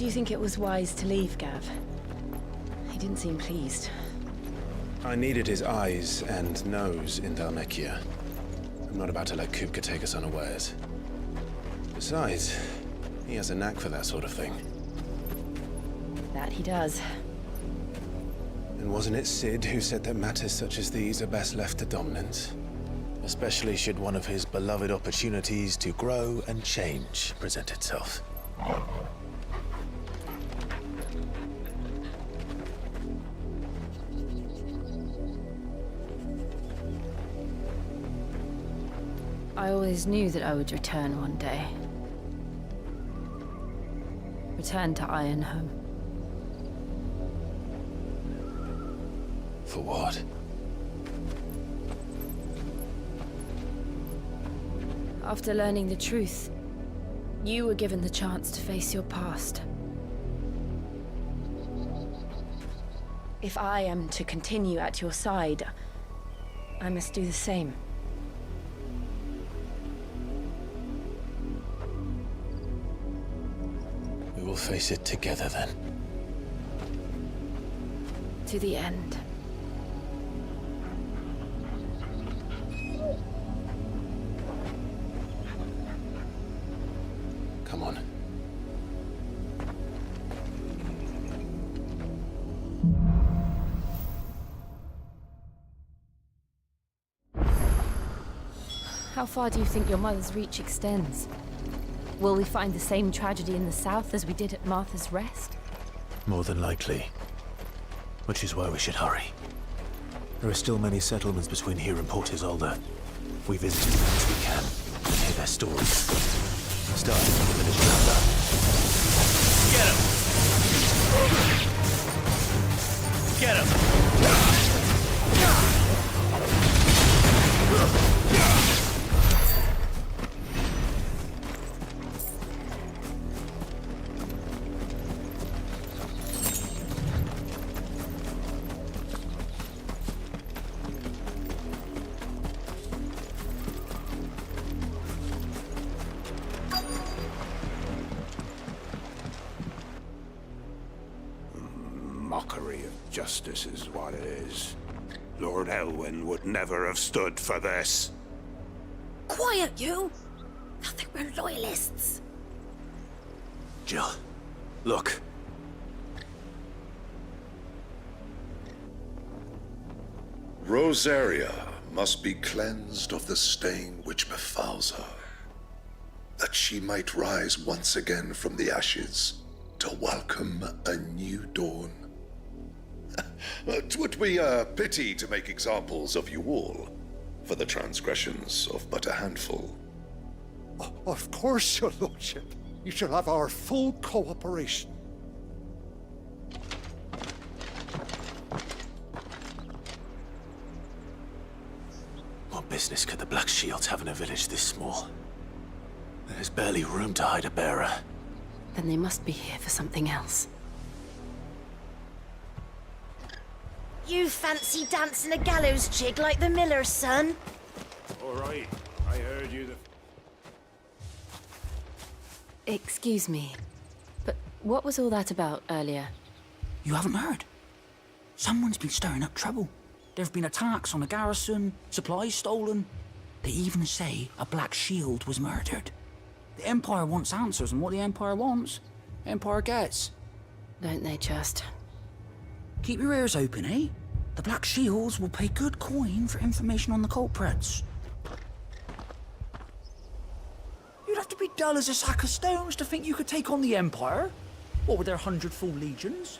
Do you think it was wise to leave, Gav? He didn't seem pleased. I needed his eyes and nose in Dhalmekia. I'm not about to let Kupka take us unawares. Besides, he has a knack for that sort of thing. That he does. And wasn't it Sid who said that matters such as these are best left to dominance? Especially should one of his beloved opportunities to grow and change present itself. I always knew that I would return one day. Return to Ironhome. For what? After learning the truth, you were given the chance to face your past. If I am to continue at your side, I must do the same. We will face it together then. To the end. Come on. How far do you think your mother's reach extends? Will we find the same tragedy in the south as we did at Martha's Rest? More than likely. Which is why we should hurry. There are still many settlements between here and Port Isolde. We visit as many as we can and hear their stories. Starting with the village commander. Get him! Mockery of justice is what it is. Lord Elwyn would never have stood for this. Quiet, you! I think we're loyalists. Jill, look. Rosaria must be cleansed of the stain which befouls her, that she might rise once again from the ashes to welcome a new dawn. 'Twould be a pity to make examples of you all, for the transgressions of but a handful. Of course, your lordship. You shall have our full cooperation. What business could the Black Shields have in a village this small? There's barely room to hide a bearer. Then they must be here for something else. You fancy dancing a gallows jig like the miller's son? All right, I heard you. Excuse me, but what was all that about earlier? You haven't heard? Someone's been stirring up trouble. There have been attacks on the garrison, supplies stolen. They even say a Black Shield was murdered. The Empire wants answers, and what the Empire wants, Empire gets. Don't they just? Keep your ears open, eh? The Black Shields will pay good coin for information on the culprits. You'd have to be dull as a sack of stones to think you could take on the Empire. What with their 100 full legions?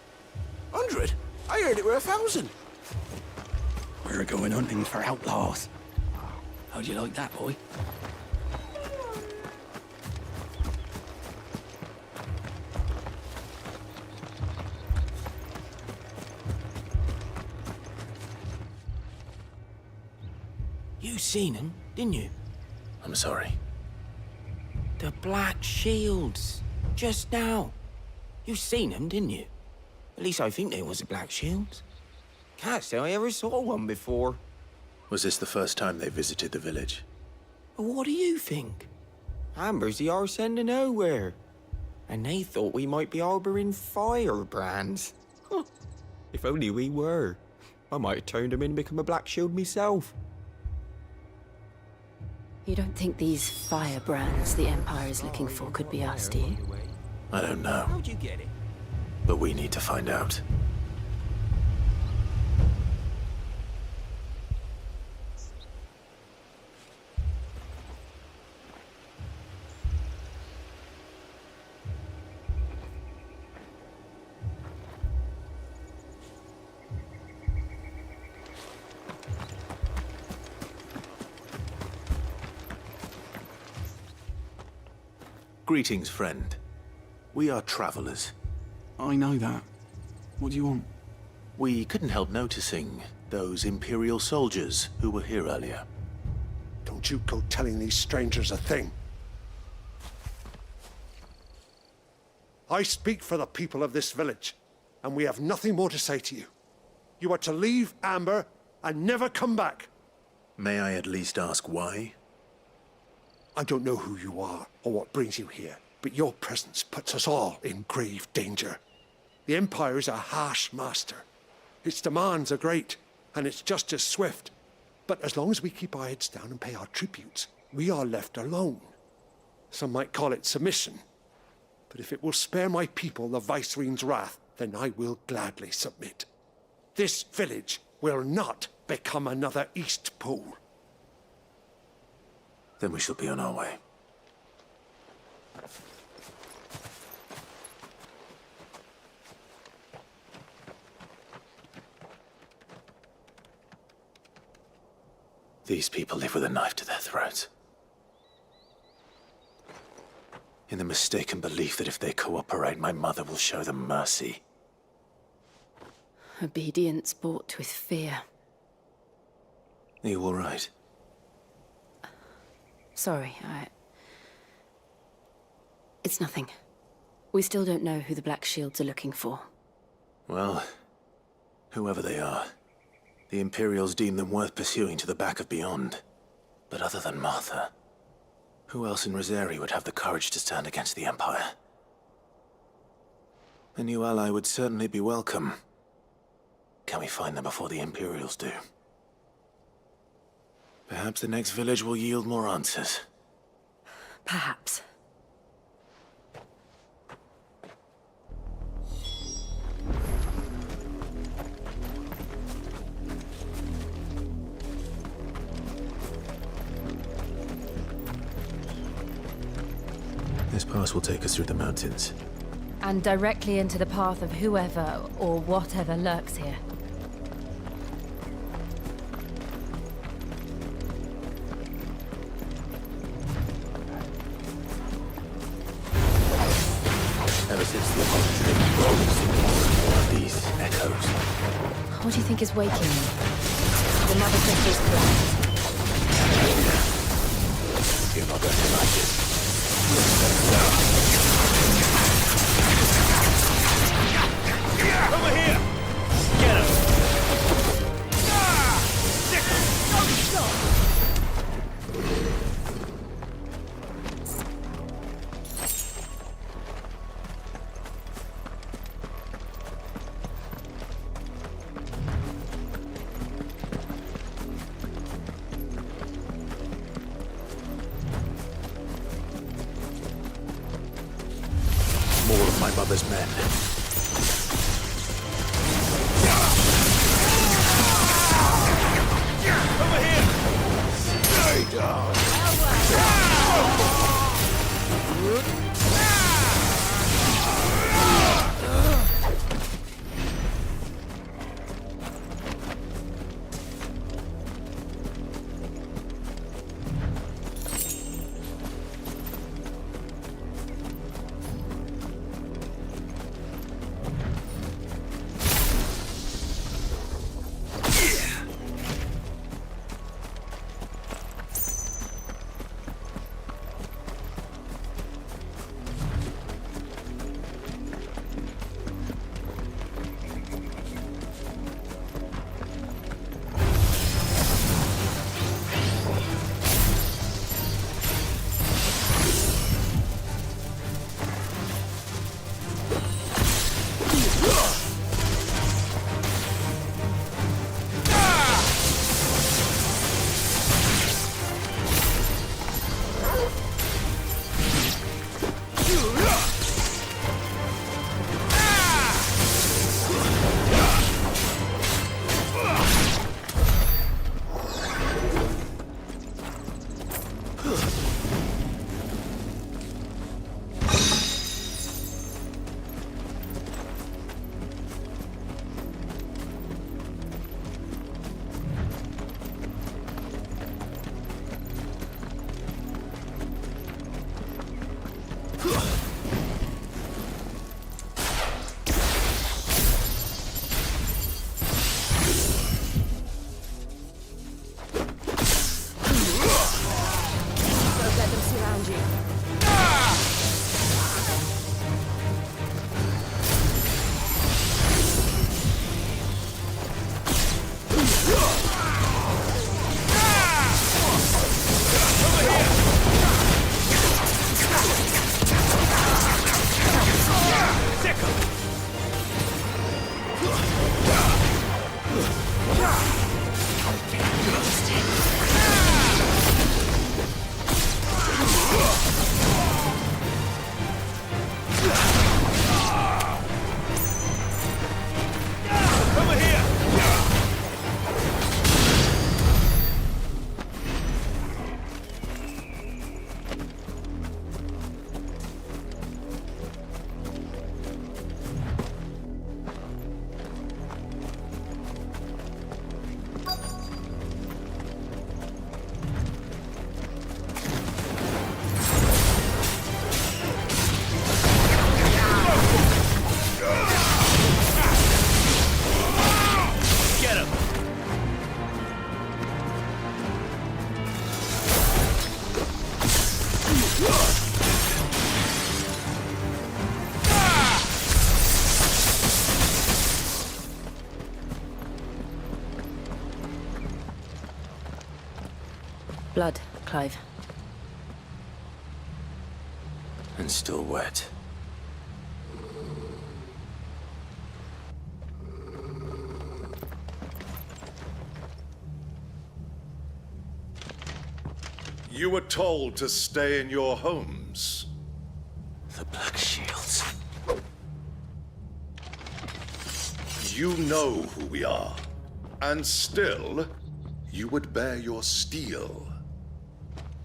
100? I heard it were 1,000. We're going hunting for outlaws. How'd you like that, boy? You seen them, didn't you? I'm sorry. The Black Shields. Just now. You seen them, didn't you? At least I think they was the Black Shields. Can't say I ever saw one before. Was this the first time they visited the village? But what do you think? Amber's the arse end of nowhere. And they thought we might be harbouring firebrands. Huh. If only we were. I might have turned them in and become a Black Shield myself. You don't think these firebrands the Empire is looking for could be us, do you? I don't know, How'd you get it? but we need to find out. Greetings, friend. We are travelers. I know that. What do you want? We couldn't help noticing those Imperial soldiers who were here earlier. Don't you go telling these strangers a thing. I speak for the people of this village, and we have nothing more to say to you. You are to leave Amber and never come back. May I at least ask why? I don't know who you are or what brings you here, but your presence puts us all in grave danger. The Empire is a harsh master. Its demands are great, and its justice swift. But as long as we keep our heads down and pay our tributes, we are left alone. Some might call it submission. But if it will spare my people the Viceroy's wrath, then I will gladly submit. This village will not become another East Pole. Then we shall be on our way. These people live with a knife to their throats. In the mistaken belief that if they cooperate, my mother will show them mercy. Obedience bought with fear. Are you all right? Sorry, It's nothing. We still don't know who the Black Shields are looking for. Well, whoever they are, the Imperials deem them worth pursuing to the back of beyond. But other than Martha, who else in Rosaria would have the courage to stand against the Empire? A new ally would certainly be welcome. Can we find them before the Imperials do? Perhaps the next village will yield more answers. Perhaps. This pass will take us through the mountains. And directly into the path of whoever or whatever lurks here. Ever since the apostrophe, these echoes. What do you think is waking them? The mother crystal's collapsed. You're not going to like it. Over here! Get him! More of my mother's men. Over here! Stay down! Blood, Clive. And still wet. You were told to stay in your homes. The Black Shields. You know who we are. And still, you would bear your steel.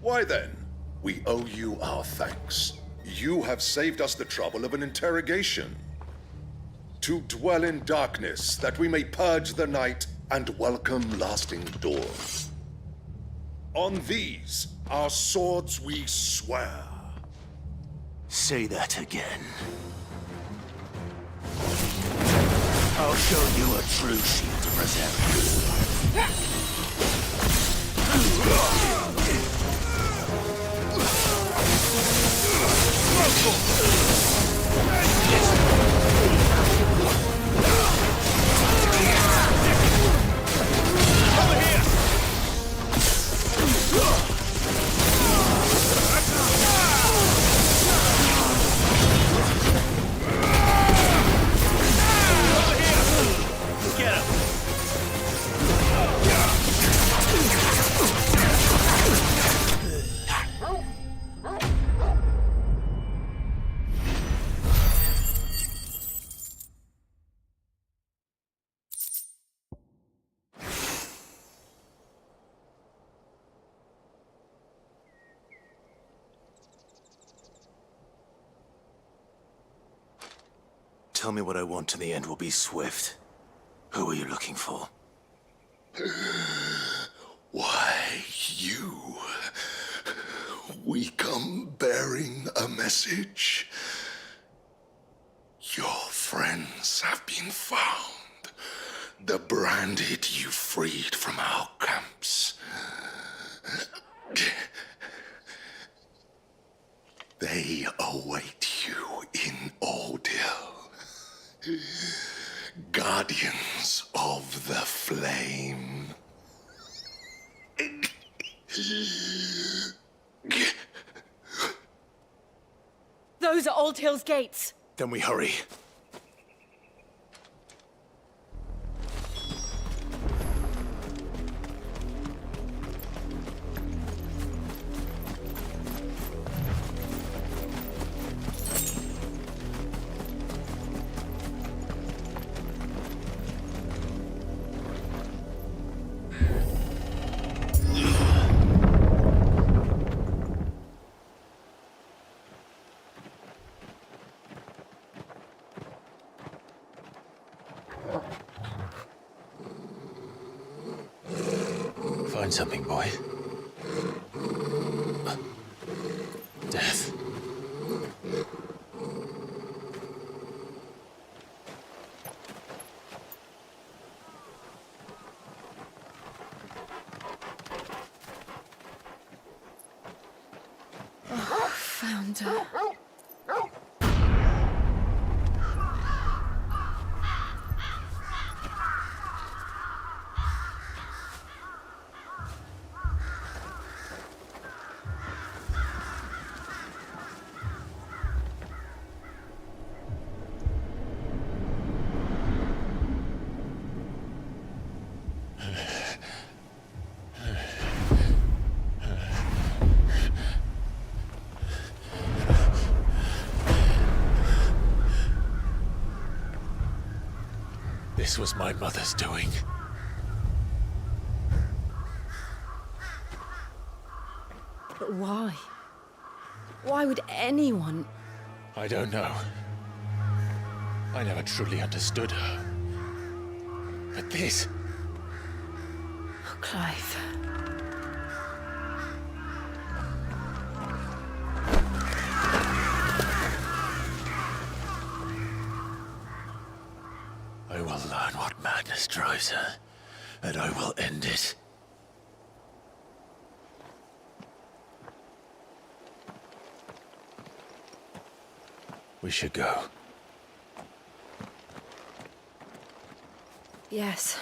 Why then? We owe you our thanks. You have saved us the trouble of an interrogation. To dwell in darkness, that we may purge the night and welcome lasting dawn. On these, our swords we swear. Say that again. I'll show you a true Shield of Rosaria. Tell me what I want and the end will be swift. Who are you looking for? Why, you. We come bearing a message. Your friends have been found. The branded you freed from our camps. They await you in Ordeal. Guardians of the Flame. Those are Old Hill's gates. Then we hurry. Find something, boy. Death. Found her. This was my mother's doing. But why? Why would anyone? I don't know. I never truly understood her. But this... Oh, Clive. I will learn what madness drives her, and I will end it. We should go. Yes.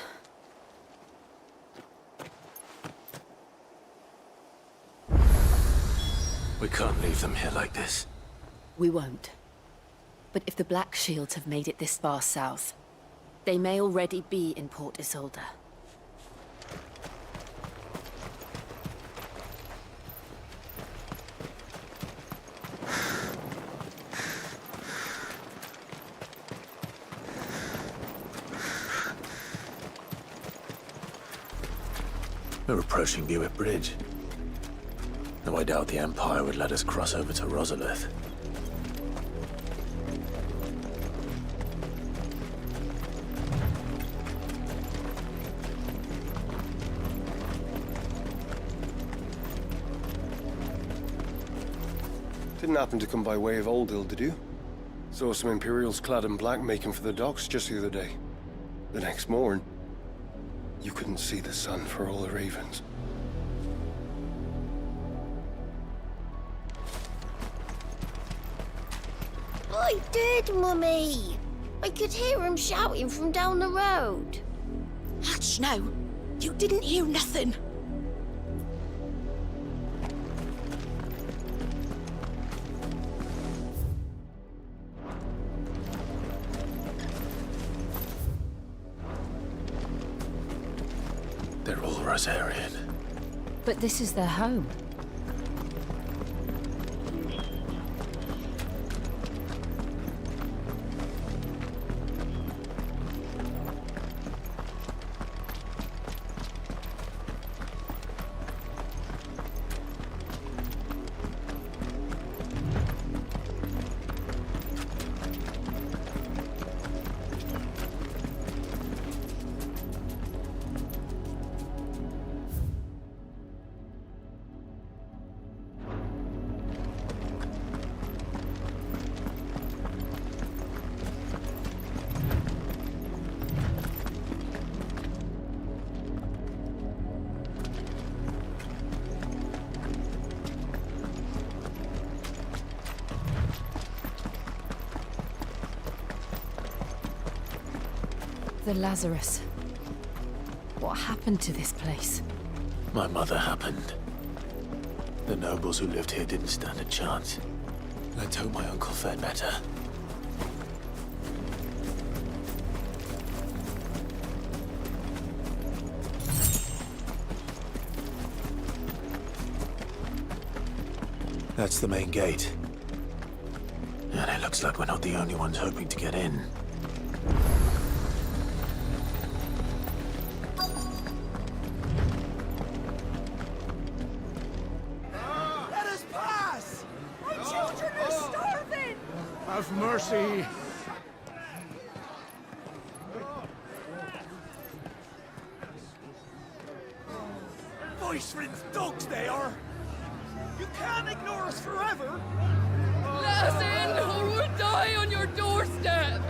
We can't leave them here like this. We won't. But if the Black Shields have made it this far south, they may already be in Port Isolde. We're approaching Buick Bridge. Though I doubt the Empire would let us cross over to Rosalith. Didn't happen to come by way of Old Hill, did you? Saw some Imperials clad in black making for the docks just the other day. The next morn, you couldn't see the sun for all the ravens. I did, Mummy. I could hear him shouting from down the road. Hush now. You didn't hear nothing. They're all Rosarian. But this is their home. The Lazarus. What happened to this place? My mother happened. The nobles who lived here didn't stand a chance. Let's hope my uncle fared better. That's the main gate. And it looks like we're not the only ones hoping to get in. Have mercy. Voice-rinsed dogs they are! You can't ignore us forever! Let us in, or we'll die on your doorstep!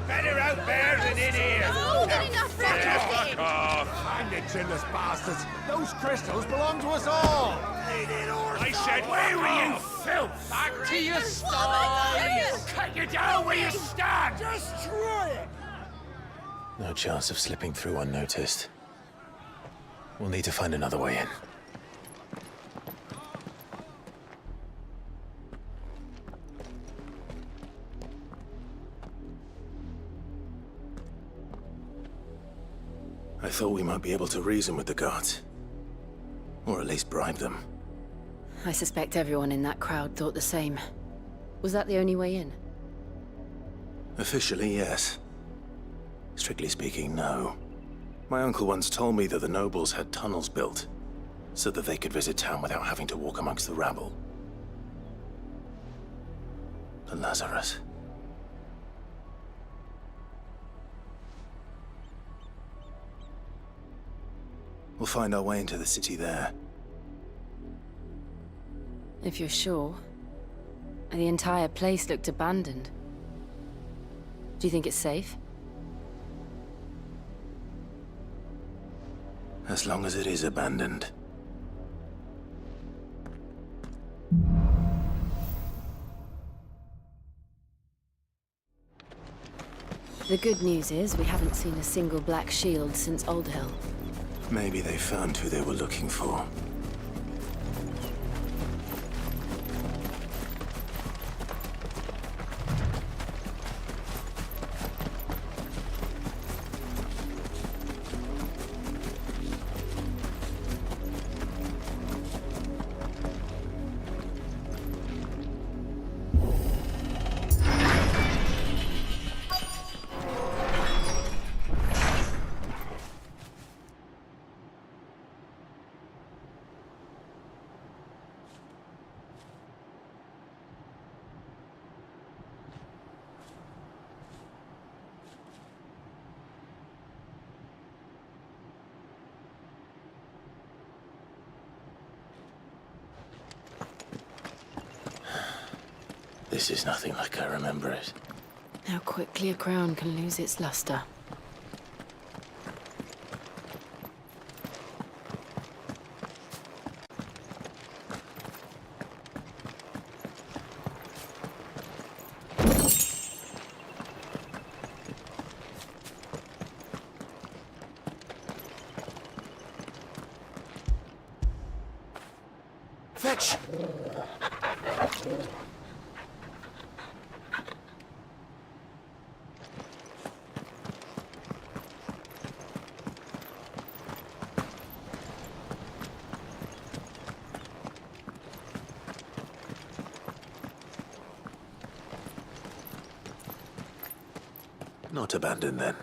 Better out there than in here! Oh, good enough for Fuck off! Find it, chinless bastards. Those crystals belong to us all. I said, where were you, filth? Back to your stall! Cut you down where you stand! Just try it! No chance of slipping through unnoticed. We'll need to find another way in. I thought we might be able to reason with the guards. Or at least bribe them. I suspect everyone in that crowd thought the same. Was that the only way in? Officially, yes. Strictly speaking, no. My uncle once told me that the nobles had tunnels built, so that they could visit town without having to walk amongst the rabble. The Lazarus. We'll find our way into the city there. If you're sure. The entire place looked abandoned. Do you think it's safe? As long as it is abandoned. The good news is we haven't seen a single black shield since Old Hill. Maybe they found who they were looking for. This is nothing like I remember it. How quickly a crown can lose its luster. Fetch! Not abandoned, then.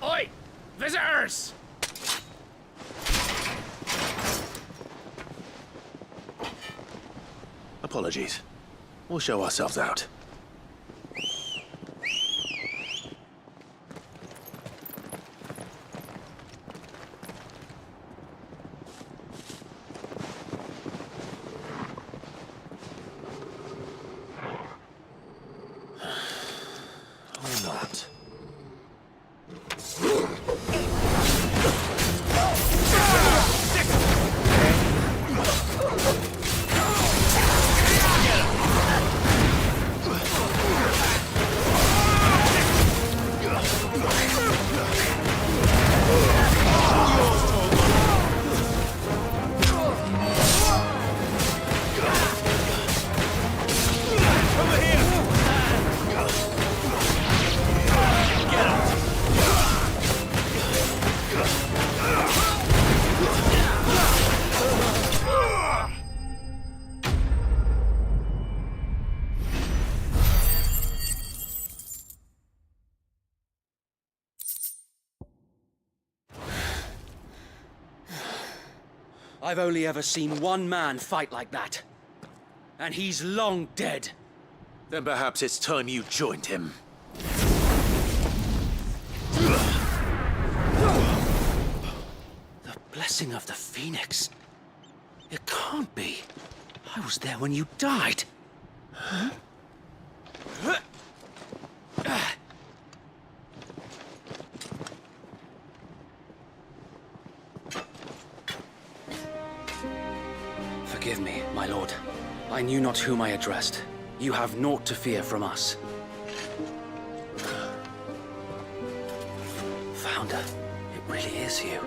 Oi! Visitors! Apologies. We'll show ourselves out. Or not. I've only ever seen one man fight like that. And he's long dead. Then perhaps it's time you joined him. The blessing of the Phoenix. It can't be. I was there when you died. Huh? Forgive me, my lord. I knew not whom I addressed. You have naught to fear from us. Founder, it really is you.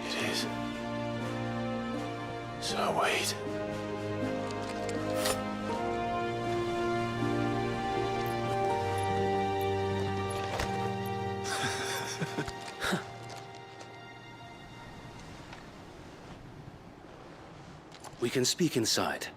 It is. So wait. We can speak inside.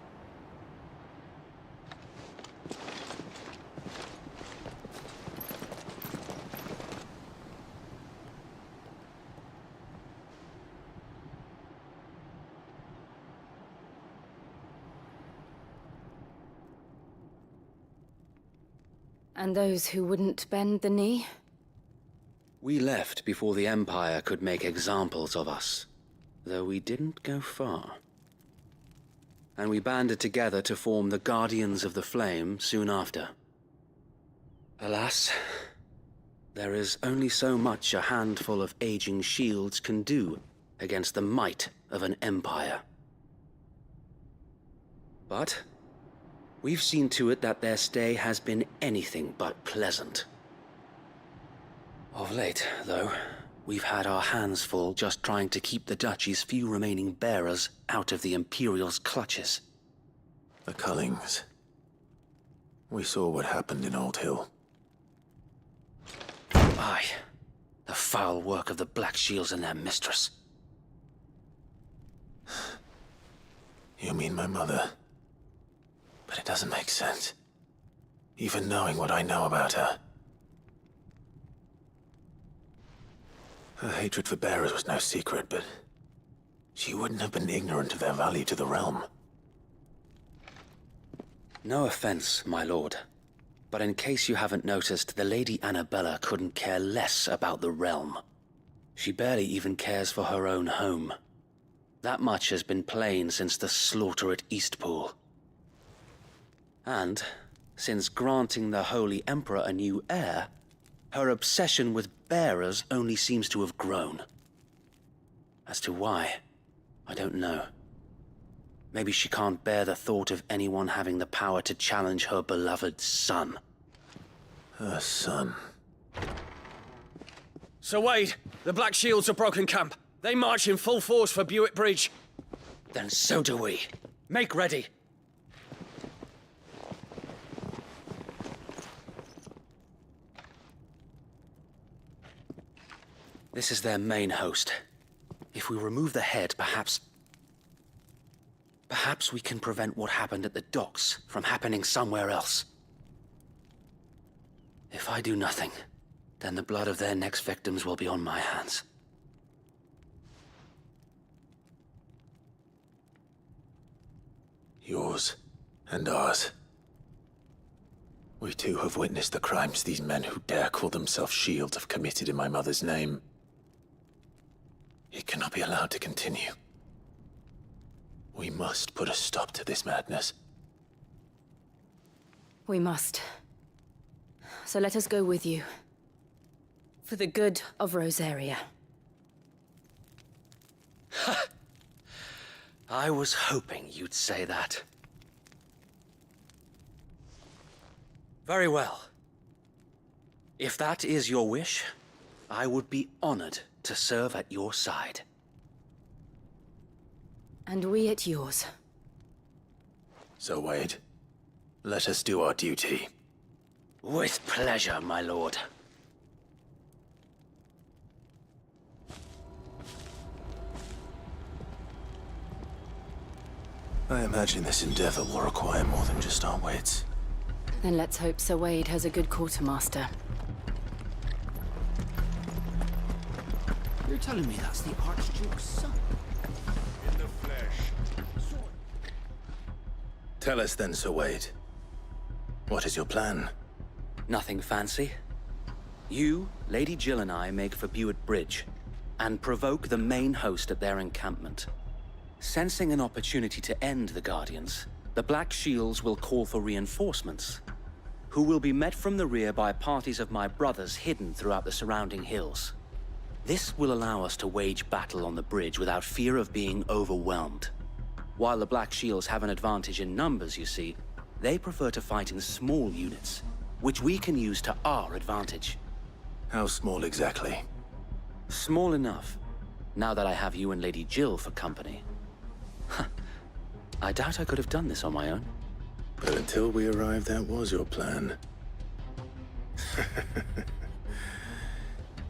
And those who wouldn't bend the knee? We left before the Empire could make examples of us, though we didn't go far. And we banded together to form the Guardians of the Flame soon after. Alas, there is only so much a handful of aging shields can do against the might of an empire. But we've seen to it that their stay has been anything but pleasant. Of late, though, we've had our hands full just trying to keep the Duchy's few remaining bearers out of the Imperial's clutches. The Cullings. We saw what happened in Old Hill. Aye. The foul work of the Black Shields and their mistress. You mean my mother? But it doesn't make sense. Even knowing what I know about her. Her hatred for bearers was no secret, but she wouldn't have been ignorant of their value to the realm. No offense, my lord, but in case you haven't noticed, the Lady Annabella couldn't care less about the realm. She barely even cares for her own home. That much has been plain since the slaughter at Eastpool. And, since granting the Holy Emperor a new heir, her obsession with bearers only seems to have grown. As to why, I don't know. Maybe she can't bear the thought of anyone having the power to challenge her beloved son. Her son. Sir Wade, the Black Shields have broken camp. They march in full force for Buick Bridge. Then so do we. Make ready. This is their main host. If we remove the head, perhaps we can prevent what happened at the docks from happening somewhere else. If I do nothing, then the blood of their next victims will be on my hands. Yours and ours. We too have witnessed the crimes these men who dare call themselves Shields have committed in my mother's name. It cannot be allowed to continue. We must put a stop to this madness. We must. So let us go with you. For the good of Rosaria. I was hoping you'd say that. Very well. If that is your wish, I would be honored to serve at your side. And we at yours. So, Wade, let us do our duty. With pleasure, my lord. I imagine this endeavor will require more than just our wits. Then let's hope Sir Wade has a good quartermaster. You're telling me that's the Archduke's son? In the flesh. Tell us then, Sir Wade. What is your plan? Nothing fancy. You, Lady Jill and I make for Buick Bridge, and provoke the main host at their encampment. Sensing an opportunity to end the Guardians, the Black Shields will call for reinforcements, who will be met from the rear by parties of my brothers hidden throughout the surrounding hills. This will allow us to wage battle on the bridge without fear of being overwhelmed. While the Black Shields have an advantage in numbers, you see, they prefer to fight in small units, which we can use to our advantage. How small exactly? Small enough, now that I have you and Lady Jill for company. I doubt I could have done this on my own. But until we arrived, that was your plan.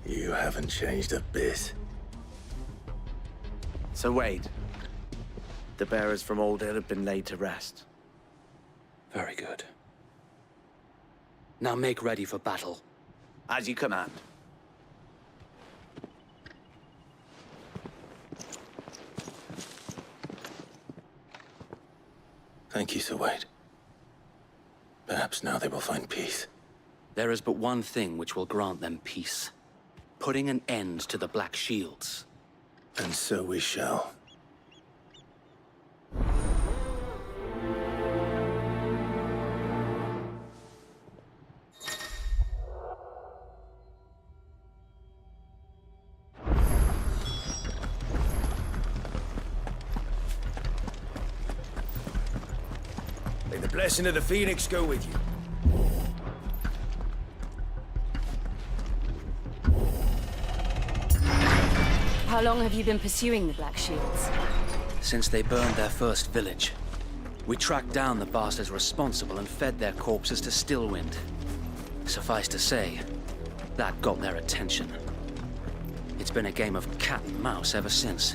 You haven't changed a bit. So Wade, the bearers from Old Hill have been laid to rest. Very good. Now make ready for battle. As you command. Thank you, Sir Wade. Perhaps now they will find peace. There is but one thing which will grant them peace. Putting an end to the Black Shields. And so we shall. May the blessing of the Phoenix go with you. How long have you been pursuing the Black Shields? Since they burned their first village. We tracked down the bastards responsible and fed their corpses to Stillwind. Suffice to say, that got their attention. It's been a game of cat and mouse ever since.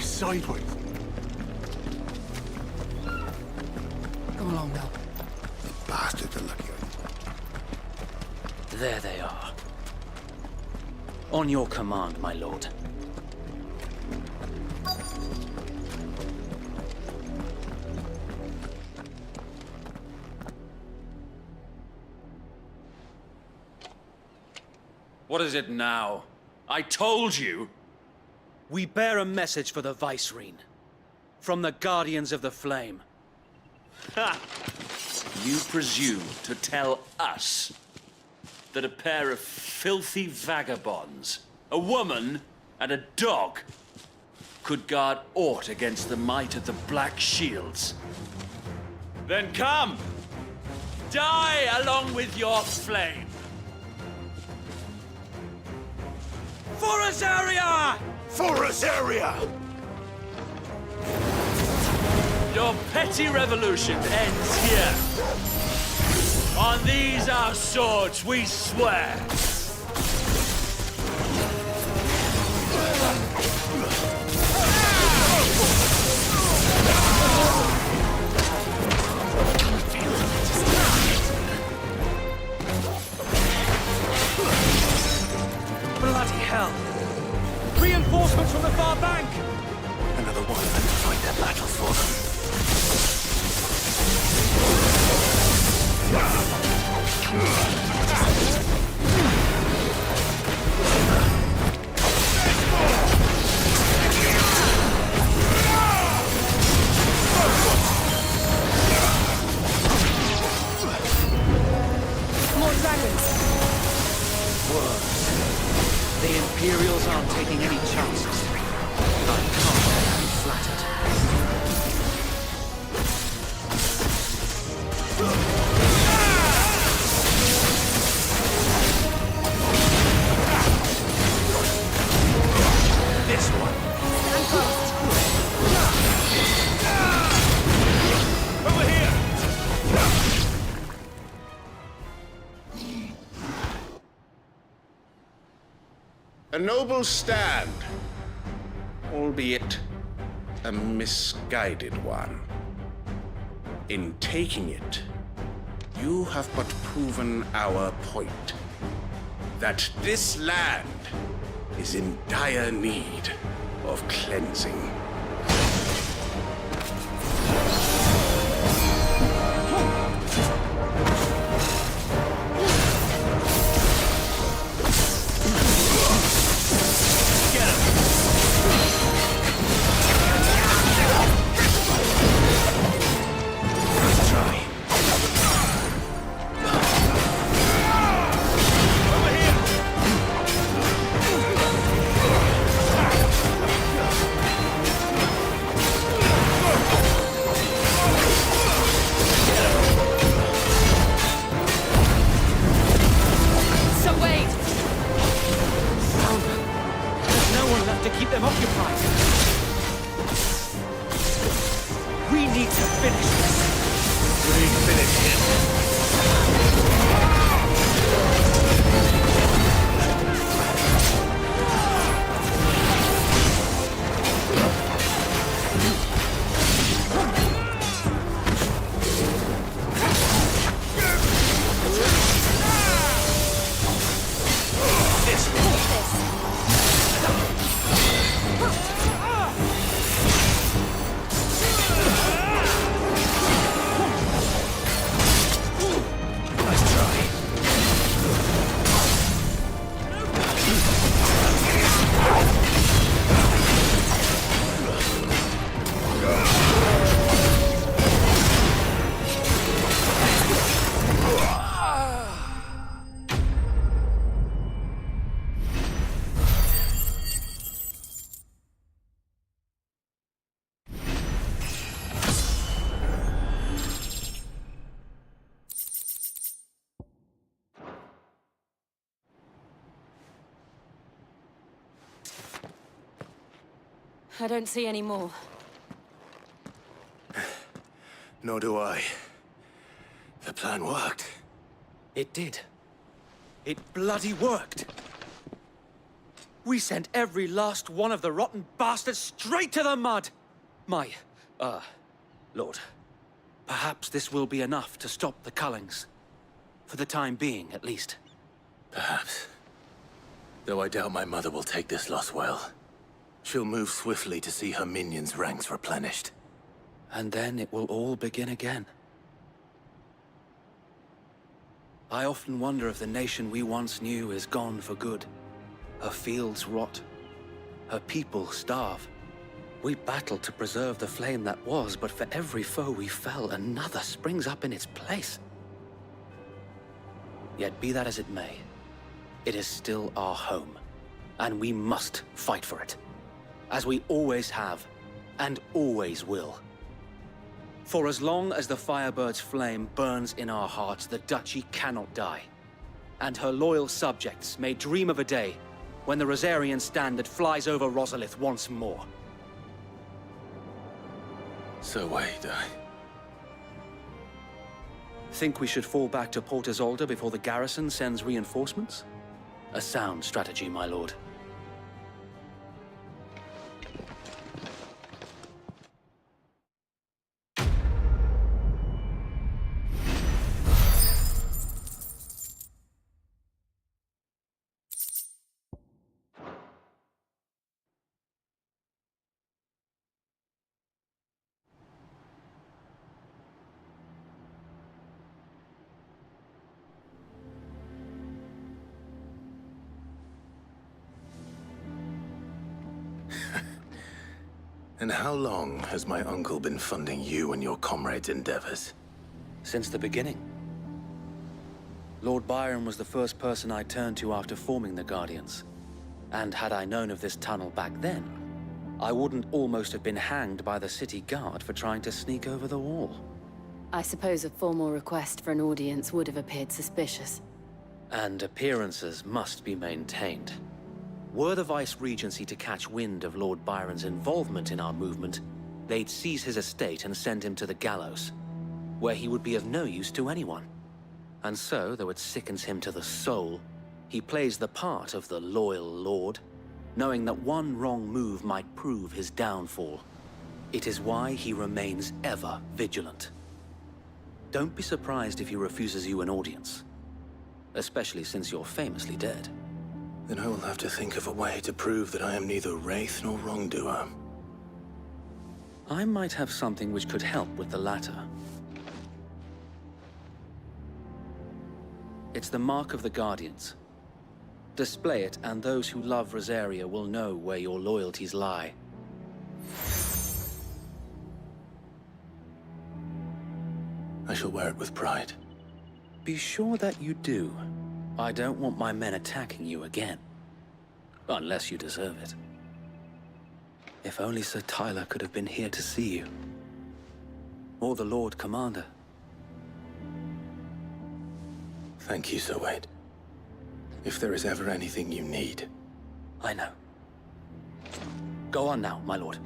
Sideways. Come along now. The bastards are lucky. There they are. On your command, my lord. What is it now? I told you! We bear a message for the Vicereine. From the Guardians of the Flame. Ha! You presume to tell us that a pair of filthy vagabonds, a woman and a dog, could guard aught against the might of the Black Shields? Then come! Die along with your flame! For Rosaria! For Rosaria! Your petty revolution ends here. On these our swords we swear. Bloody hell! Reinforcements from the far bank! Another one of them to fight their battles for them. More dragons! Worse. The Imperials aren't taking any chances. I can't be flattered. This one. Stand close. Over here! A noble stand, albeit a misguided one. In taking it, you have but proven our point, that this land is in dire need of cleansing. I don't see any more. Nor do I. The plan worked. It did. It bloody worked. We sent every last one of the rotten bastards straight to the mud! Lord. Perhaps this will be enough to stop the Cullings. For the time being, at least. Perhaps. Though I doubt my mother will take this loss well. She'll move swiftly to see her minions' ranks replenished. And then it will all begin again. I often wonder if the nation we once knew is gone for good. Her fields rot. Her people starve. We battled to preserve the flame that was, but for every foe we fell, another springs up in its place. Yet be that as it may, it is still our home, and we must fight for it, as we always have, and always will. For as long as the Firebird's flame burns in our hearts, the Duchy cannot die, and her loyal subjects may dream of a day when the Rosarian standard flies over Rosalith once more. So wait, Think we should fall back to Port Isolde before the garrison sends reinforcements? A sound strategy, my lord. And how long has my uncle been funding you and your comrades' endeavors? Since the beginning. Lord Byron was the first person I turned to after forming the Guardians. And had I known of this tunnel back then, I wouldn't almost have been hanged by the city guard for trying to sneak over the wall. I suppose a formal request for an audience would have appeared suspicious. And appearances must be maintained. Were the Vice-Regency to catch wind of Lord Byron's involvement in our movement, they'd seize his estate and send him to the gallows, where he would be of no use to anyone. And so, though it sickens him to the soul, he plays the part of the loyal lord, knowing that one wrong move might prove his downfall. It is why he remains ever vigilant. Don't be surprised if he refuses you an audience, especially since you're famously dead. Then I will have to think of a way to prove that I am neither wraith nor wrongdoer. I might have something which could help with the latter. It's the mark of the Guardians. Display it, and those who love Rosaria will know where your loyalties lie. I shall wear it with pride. Be sure that you do. I don't want my men attacking you again. Unless you deserve it. If only Sir Tyler could have been here to see you. Or the Lord Commander. Thank you, Sir Wade. If there is ever anything you need... I know. Go on now, my lord.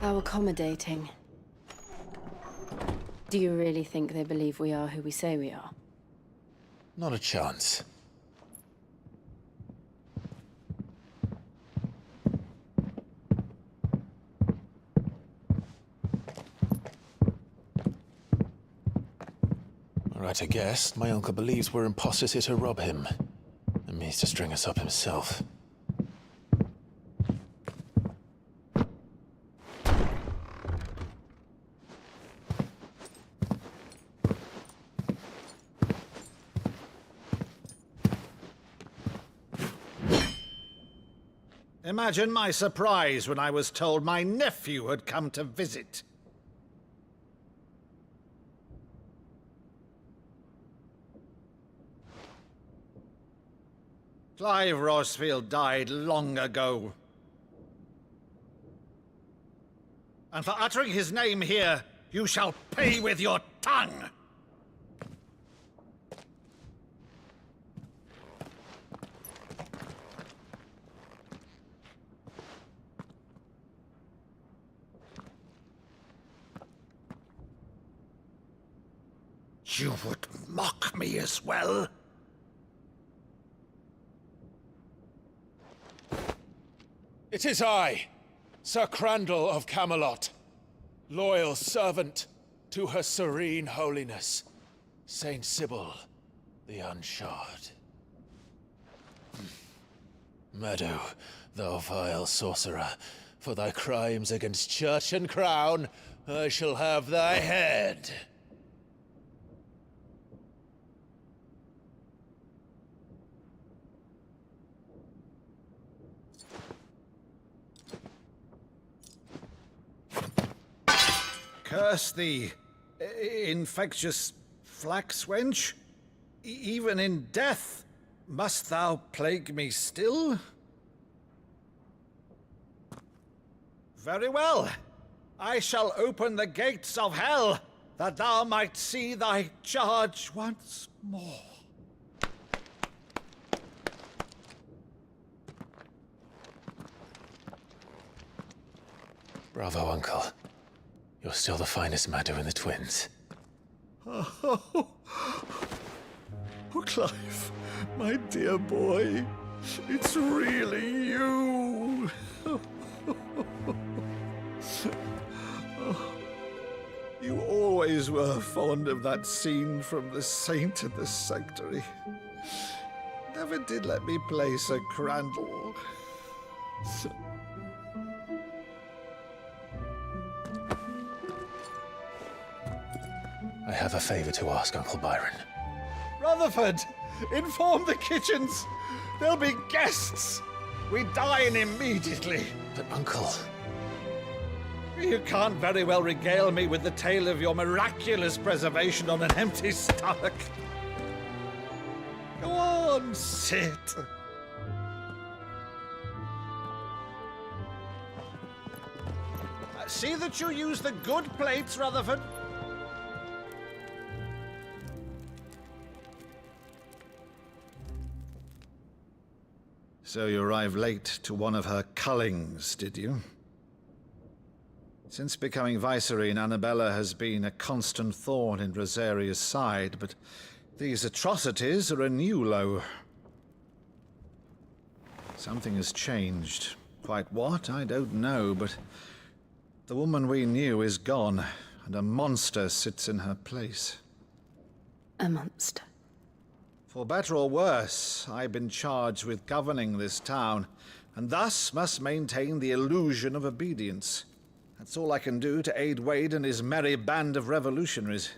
How accommodating. Do you really think they believe we are who we say we are? Not a chance. Right, I guess. My uncle believes we're imposters here to rob him. And means to string us up himself. Imagine my surprise when I was told my nephew had come to visit. Clive Rosfield died long ago. And for uttering his name here, you shall pay with your tongue! You would mock me as well? It is I, Sir Crandall of Camelot, loyal servant to Her Serene Holiness, Saint Sybil the Unshod. Meadow, thou vile sorcerer, for thy crimes against church and crown, I shall have thy head. Curse thee, infectious flax wench. Even in death, must thou plague me still? Very well. I shall open the gates of hell, that thou might see thy charge once more. Bravo, Uncle. You're still the finest Meadow in the twins. Oh, Clive, my dear boy, it's really you. You always were fond of that scene from The Saint and the Sanctuary. Never did let me play Sir Crandall. I have a favor to ask, Uncle Byron. Rutherford, inform the kitchens. There'll be guests. We dine immediately. But, Uncle... You can't very well regale me with the tale of your miraculous preservation on an empty stomach. Go on, sit. See that you use the good plates, Rutherford. So you arrived late to one of her cullings, did you? Since becoming Vicereine, Annabella has been a constant thorn in Rosaria's side, but these atrocities are a new low. Something has changed. Quite what, I don't know, but the woman we knew is gone, and a monster sits in her place. A monster? For better or worse, I've been charged with governing this town, and thus must maintain the illusion of obedience. That's all I can do to aid Wade and his merry band of revolutionaries.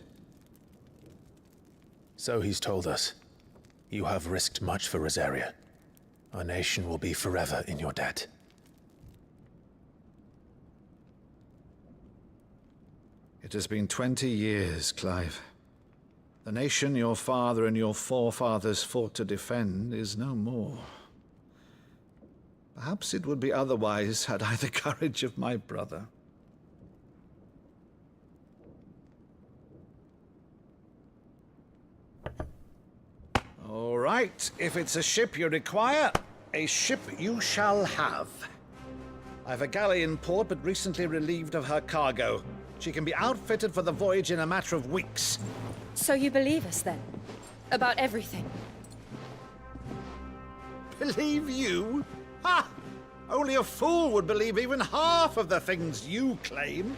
So he's told us. You have risked much for Rosaria. Our nation will be forever in your debt. It has been 20 years, Clive. The nation your father and your forefathers fought to defend is no more. Perhaps it would be otherwise had I the courage of my brother. All right, if it's a ship you require, a ship you shall have. I've a galley in port, but recently relieved of her cargo. She can be outfitted for the voyage in a matter of weeks. So you believe us, then? About everything? Believe you? Ha! Only a fool would believe even half of the things you claim.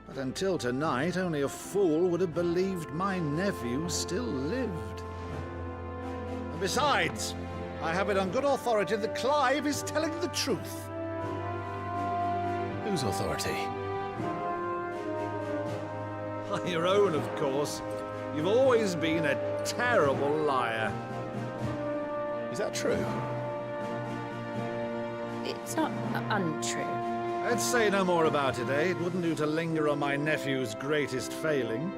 But until tonight, only a fool would have believed my nephew still lived. And besides, I have it on good authority that Clive is telling the truth. Whose authority? Your own, of course. You've always been a terrible liar. Is that true? It's not untrue. Let's say no more about it, eh? It wouldn't do to linger on my nephew's greatest failing.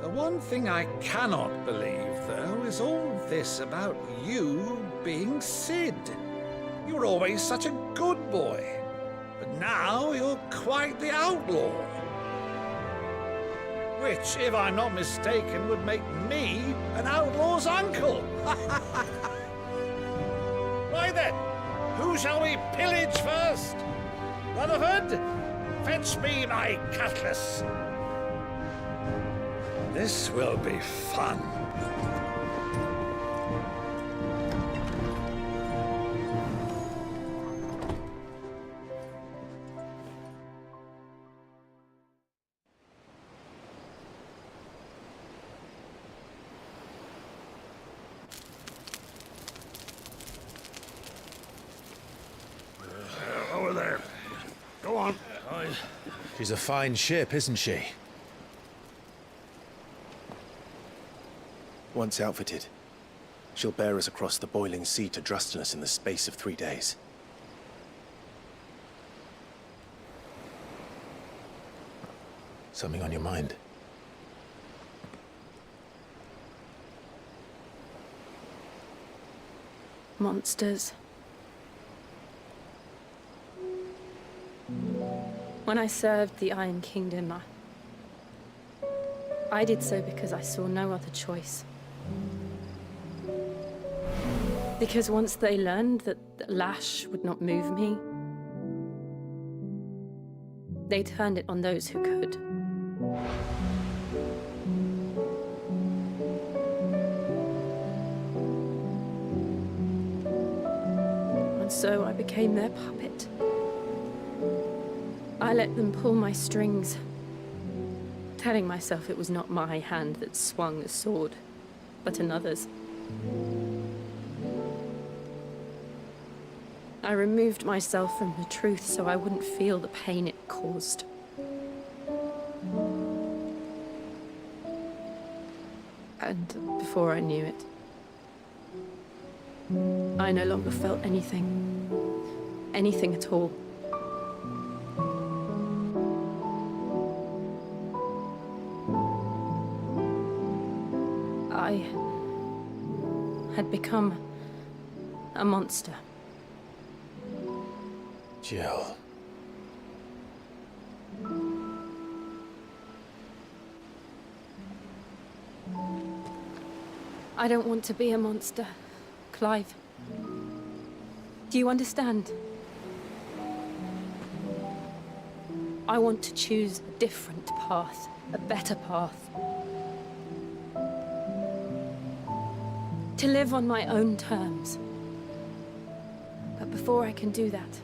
The one thing I cannot believe, though, is all this about you being Sid. You were always such a good boy, but now you're quite the outlaw. Which, if I'm not mistaken, would make me an outlaw's uncle. Right then, who shall we pillage first? Rutherford, fetch me my cutlass. This will be fun. Over there. Go on. She's a fine ship, isn't she? Once outfitted, she'll bear us across the boiling sea to Drustinus in the space of 3 days. Something on your mind? Monsters. When I served the Iron Kingdom, I did so because I saw no other choice. Because once they learned that the lash would not move me, they turned it on those who could. And so I became their puppet. I let them pull my strings, telling myself it was not my hand that swung the sword, but another's. I removed myself from the truth so I wouldn't feel the pain it caused. And before I knew it, I no longer felt anything. Anything at all. I had become a monster. Jill. I don't want to be a monster, Clive. Do you understand? I want to choose a different path, a better path. To live on my own terms. But before I can do that,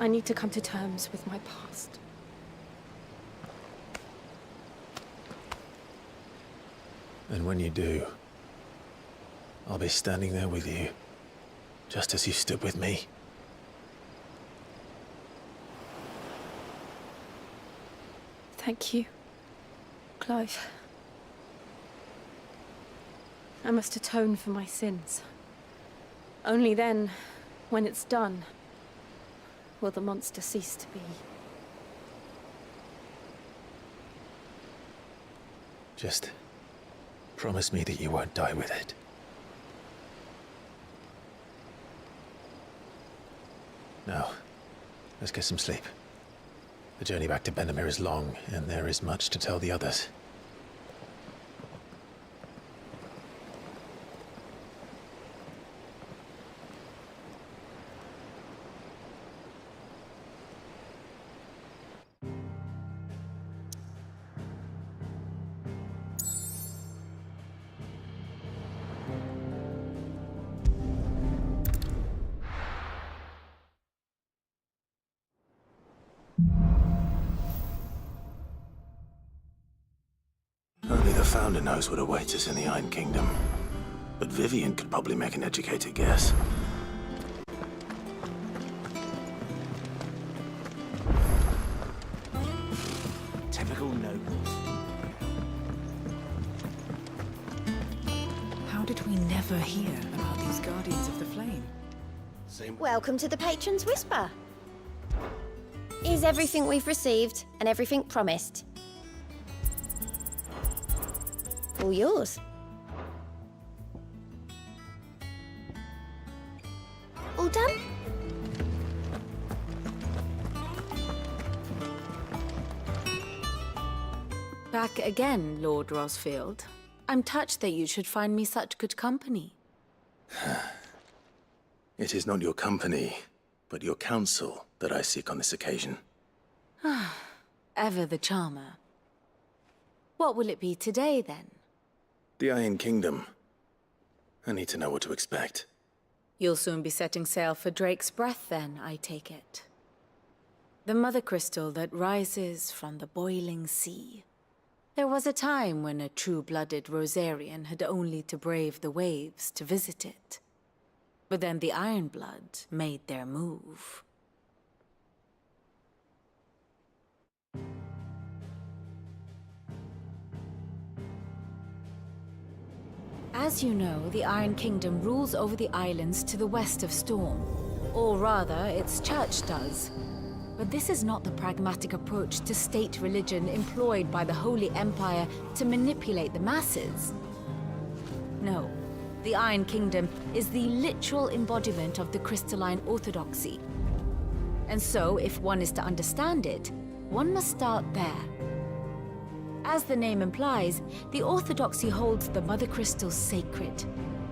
I need to come to terms with my past. And when you do, I'll be standing there with you, just as you stood with me. Thank you, Clive. I must atone for my sins. Only then, when it's done, will the monster cease to be. Just promise me that you won't die with it. Now, let's get some sleep. The journey back to Benamir is long, and there is much to tell the others. Only the Founder knows what awaits us in the Iron Kingdom. But Vivian could probably make an educated guess. Typical nobles. How did we never hear about these Guardians of the Flame? Welcome to the Patron's Whisper. Is everything we've received and everything promised? All yours. All done? Back again, Lord Rosfield. I'm touched that you should find me such good company. It is not your company, but your counsel that I seek on this occasion. Ever the charmer. What will it be today, then? The Iron Kingdom. I need to know what to expect. You'll soon be setting sail for Drake's Breath, then, I take it. The mother crystal that rises from the boiling sea. There was a time when a true-blooded Rosarian had only to brave the waves to visit it. But then the Ironblood made their move. As you know, the Iron Kingdom rules over the islands to the west of Storm. Or rather, its church does. But this is not the pragmatic approach to state religion employed by the Holy Empire to manipulate the masses. No, the Iron Kingdom is the literal embodiment of the crystalline orthodoxy. And so, if one is to understand it, one must start there. As the name implies, the orthodoxy holds the mother crystals sacred,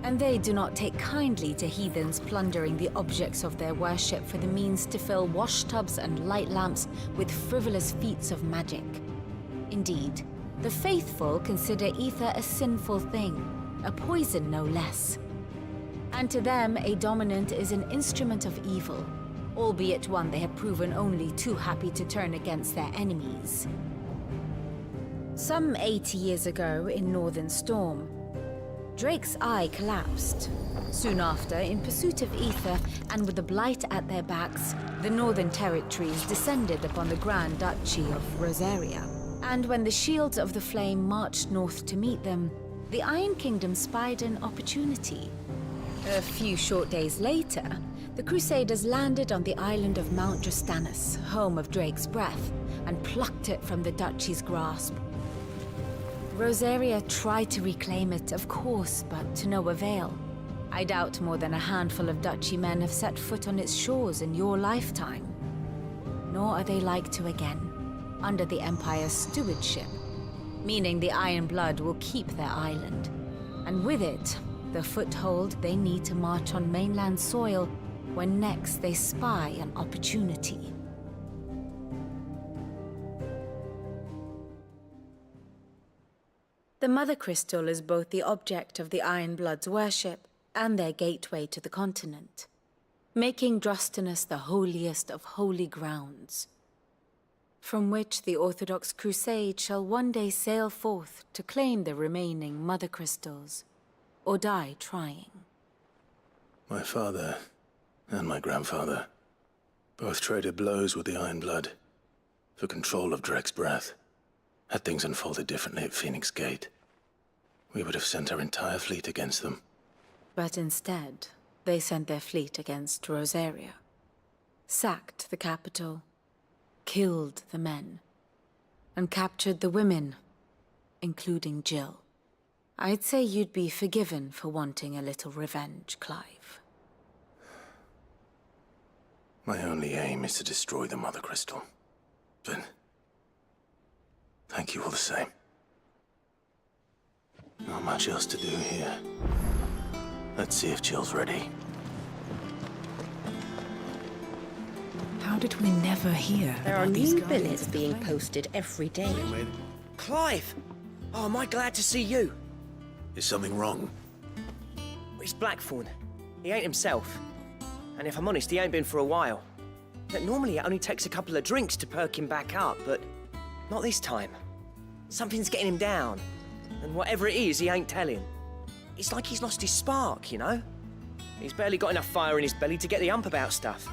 and they do not take kindly to heathens plundering the objects of their worship for the means to fill washtubs and light lamps with frivolous feats of magic. Indeed, the faithful consider ether a sinful thing, a poison no less. And to them, a dominant is an instrument of evil, albeit one they have proven only too happy to turn against their enemies. Some 80 years ago in Northern Storm, Drake's eye collapsed. Soon after, in pursuit of ether and with the blight at their backs, the Northern Territories descended upon the Grand Duchy of Rosaria. And when the Shields of the Flame marched north to meet them, the Iron Kingdom spied an opportunity. A few short days later, the Crusaders landed on the island of Mount Justanus, home of Drake's Breath, and plucked it from the Duchy's grasp. Rosaria tried to reclaim it, of course, but to no avail. I doubt more than a handful of Duchy men have set foot on its shores in your lifetime. Nor are they like to again, under the Empire's stewardship, meaning the Ironblood will keep their island, and with it, the foothold they need to march on mainland soil when next they spy an opportunity. The Mother Crystal is both the object of the Ironblood's worship and their gateway to the continent, making Drostanus the holiest of holy grounds, from which the Orthodox Crusade shall one day sail forth to claim the remaining Mother Crystals, or die trying. My father and my grandfather both traded blows with the Ironblood for control of Drake's Breath. Had things unfolded differently at Phoenix Gate, we would have sent our entire fleet against them. But instead, they sent their fleet against Rosaria, sacked the capital, killed the men, and captured the women, including Jill. I'd say you'd be forgiven for wanting a little revenge, Clive. My only aim is to destroy the Mother Crystal. But thank you all the same. Not much else to do here. Let's see if Jill's ready. How did we never hear There are about these new Guardians billets of the being Flame? posted every day. Clive! Oh, am I glad to see you? Is something wrong? It's Blackthorn. He ain't himself. And if I'm honest, he ain't been for a while. But normally it only takes a couple of drinks to perk him back up, but not this time. Something's getting him down. And whatever it is, he ain't telling. It's like he's lost his spark, you know? He's barely got enough fire in his belly to get the ump about stuff.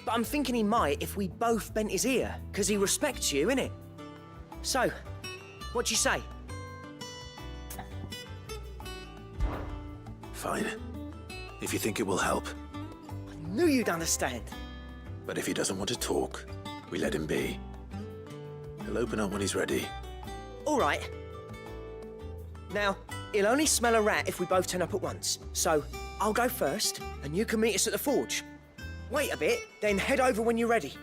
But I'm thinking he might if we both bent his ear, because he respects you, innit? So, what do you say? Fine. If you think it will help. I knew you'd understand. But if he doesn't want to talk, we let him be. He'll open up when he's ready. All right. Now, he'll only smell a rat if we both turn up at once. So, I'll go first, and you can meet us at the forge. Wait a bit, then head over when you're ready.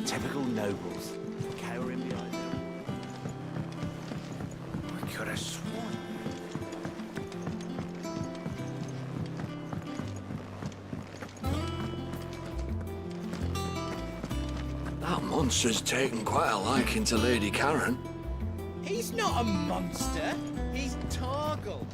Typical nobles. Cowering behind their could have sworn. That monster's taken quite a liking to Lady Karen. He's not a monster. He's Targle.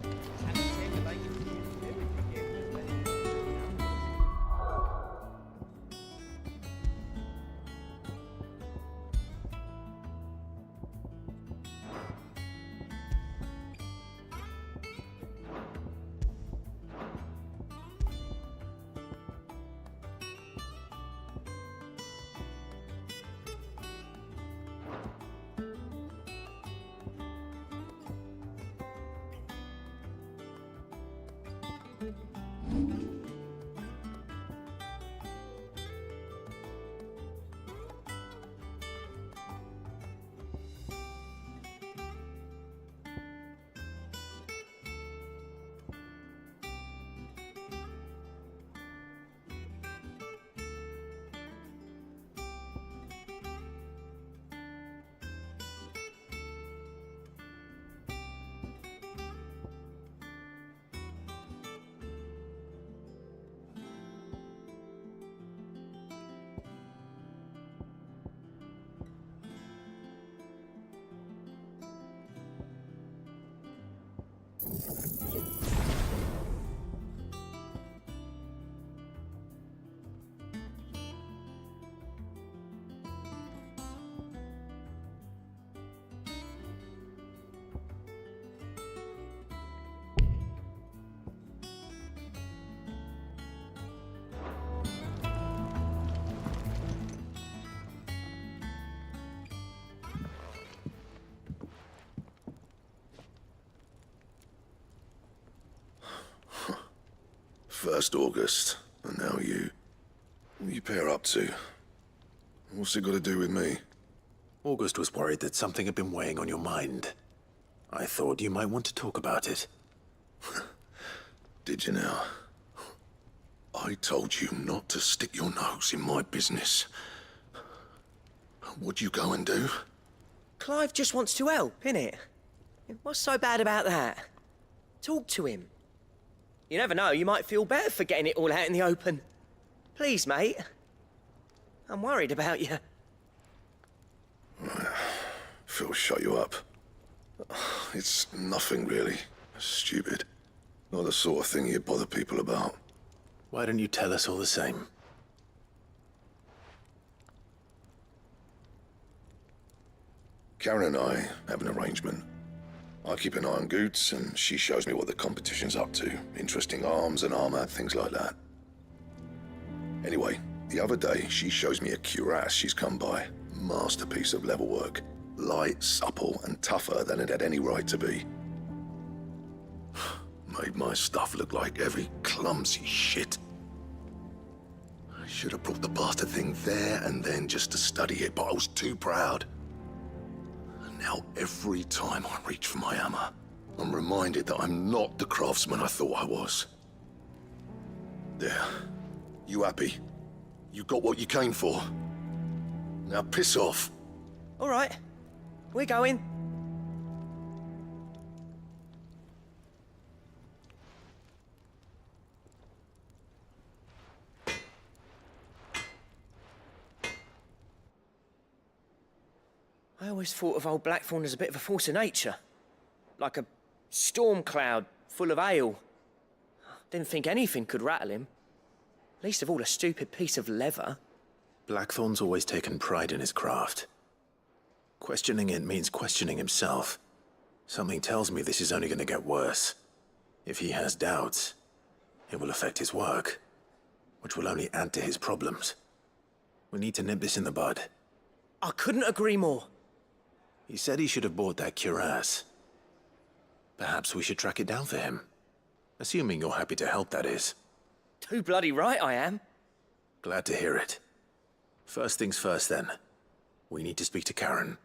First August, and now you. What are you pair up to? What's it got to do with me? August was worried that something had been weighing on your mind. I thought you might want to talk about it. Did you now? I told you not to stick your nose in my business. What'd you go and do? Clive just wants to help, innit? What's so bad about that? Talk to him. You never know, you might feel better for getting it all out in the open. Please, mate. I'm worried about you. Phil shut you up. It's nothing really. Stupid. Not the sort of thing you bother people about. Why don't you tell us all the same? Karen and I have an arrangement. I keep an eye on Goots, and she shows me what the competition's up to. Interesting arms and armor, things like that. Anyway, the other day, she shows me a cuirass she's come by. Masterpiece of level work. Light, supple, and tougher than it had any right to be. Made my stuff look like heavy, clumsy shit. I should have brought the bastard thing there and then just to study it, but I was too proud. Now, every time I reach for my hammer, I'm reminded that I'm not the craftsman I thought I was. There. You happy? You got what you came for. Now piss off. All right. We're going. I always thought of old Blackthorn as a bit of a force of nature. Like a storm cloud full of ale. Didn't think anything could rattle him. Least of all a stupid piece of leather. Blackthorn's always taken pride in his craft. Questioning it means questioning himself. Something tells me this is only going to get worse. If he has doubts, it will affect his work, which will only add to his problems. We need to nip this in the bud. I couldn't agree more. He said he should have bought that cuirass. Perhaps we should track it down for him. Assuming you're happy to help, that is. Too bloody right I am. Glad to hear it. First things first, then. We need to speak to Karen.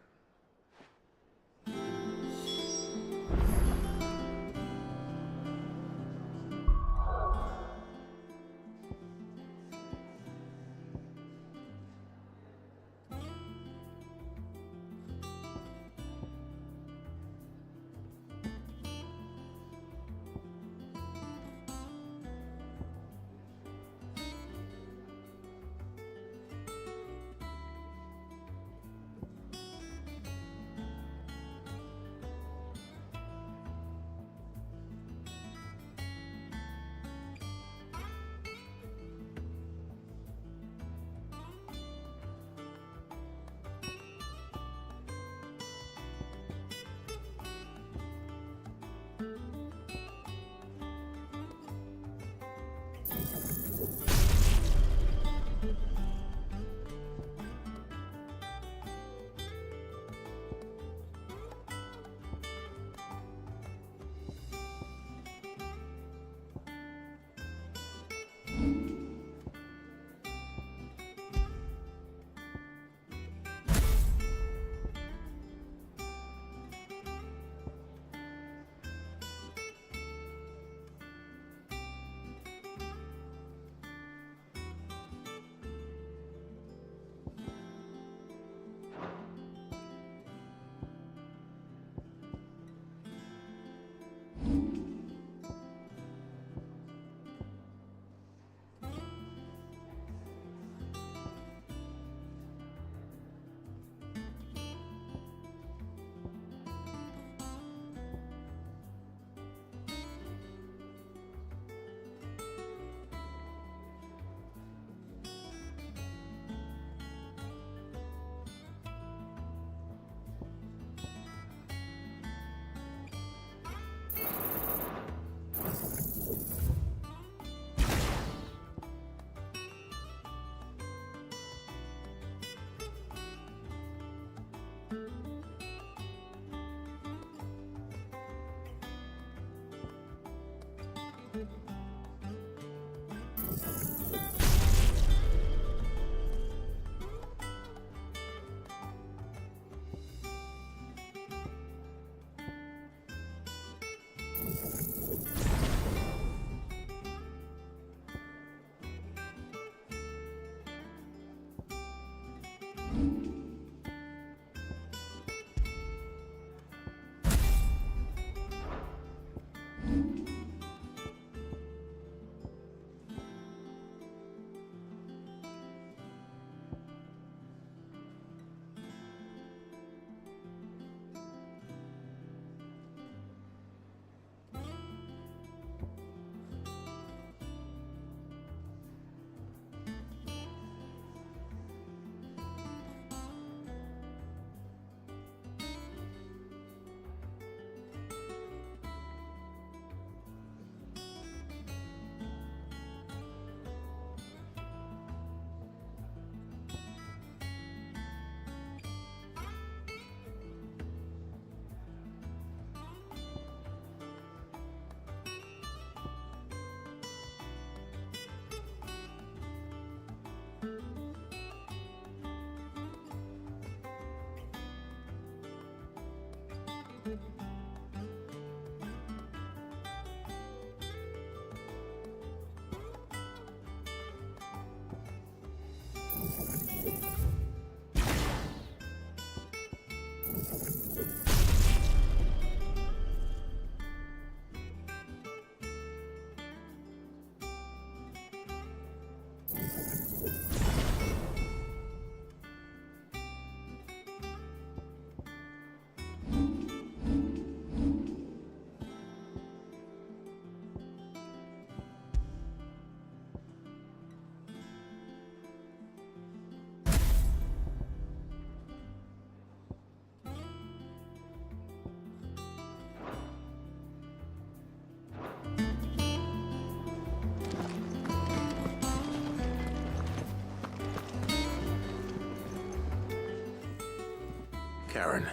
Karen,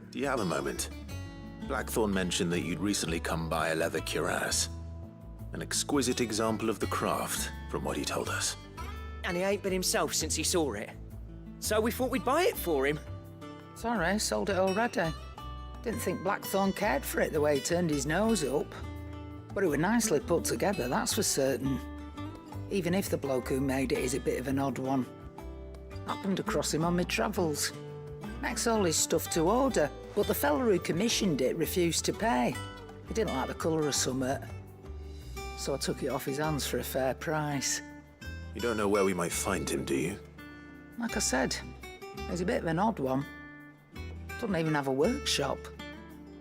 do you have a moment? Blackthorn mentioned that you'd recently come by a leather cuirass. An exquisite example of the craft, from what he told us. And he ain't been himself since he saw it. So we thought we'd buy it for him. Sorry, sold it already. Didn't think Blackthorn cared for it the way he turned his nose up. But it was nicely put together, that's for certain. Even if the bloke who made it is a bit of an odd one. Happened across him on my travels. Makes all his stuff to order, but the fella who commissioned it refused to pay. He didn't like the colour of summit. So I took it off his hands for a fair price. You don't know where we might find him, do you? Like I said, he's a bit of an odd one. Doesn't even have a workshop.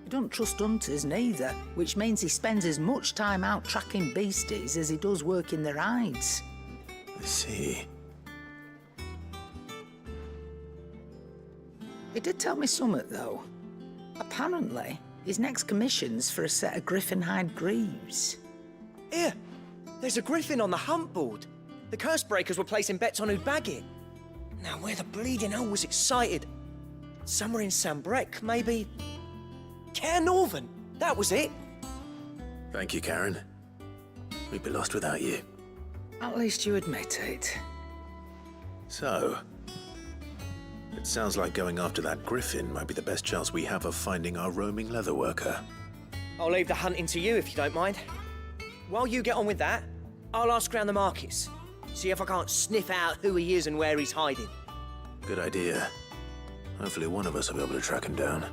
He doesn't trust hunters neither, which means he spends as much time out tracking beasties as he does working their hides. I see. He did tell me something, though. Apparently, his next commission's for a set of griffin hide greaves. Here, there's a griffin on the hunt board. The curse breakers were placing bets on who'd bag it. Now, where the bleeding hell was it sighted? Somewhere in Sambrec, maybe... Care Northern, that was it. Thank you, Karen. We'd be lost without you. At least you admit it. So, it sounds like going after that griffin might be the best chance we have of finding our roaming leather worker. I'll leave the hunting to you if you don't mind. While you get on with that, I'll ask around the markets. See if I can't sniff out who he is and where he's hiding. Good idea. Hopefully one of us will be able to track him down.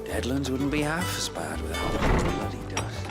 Deadlands wouldn't be half as bad without all the bloody dust.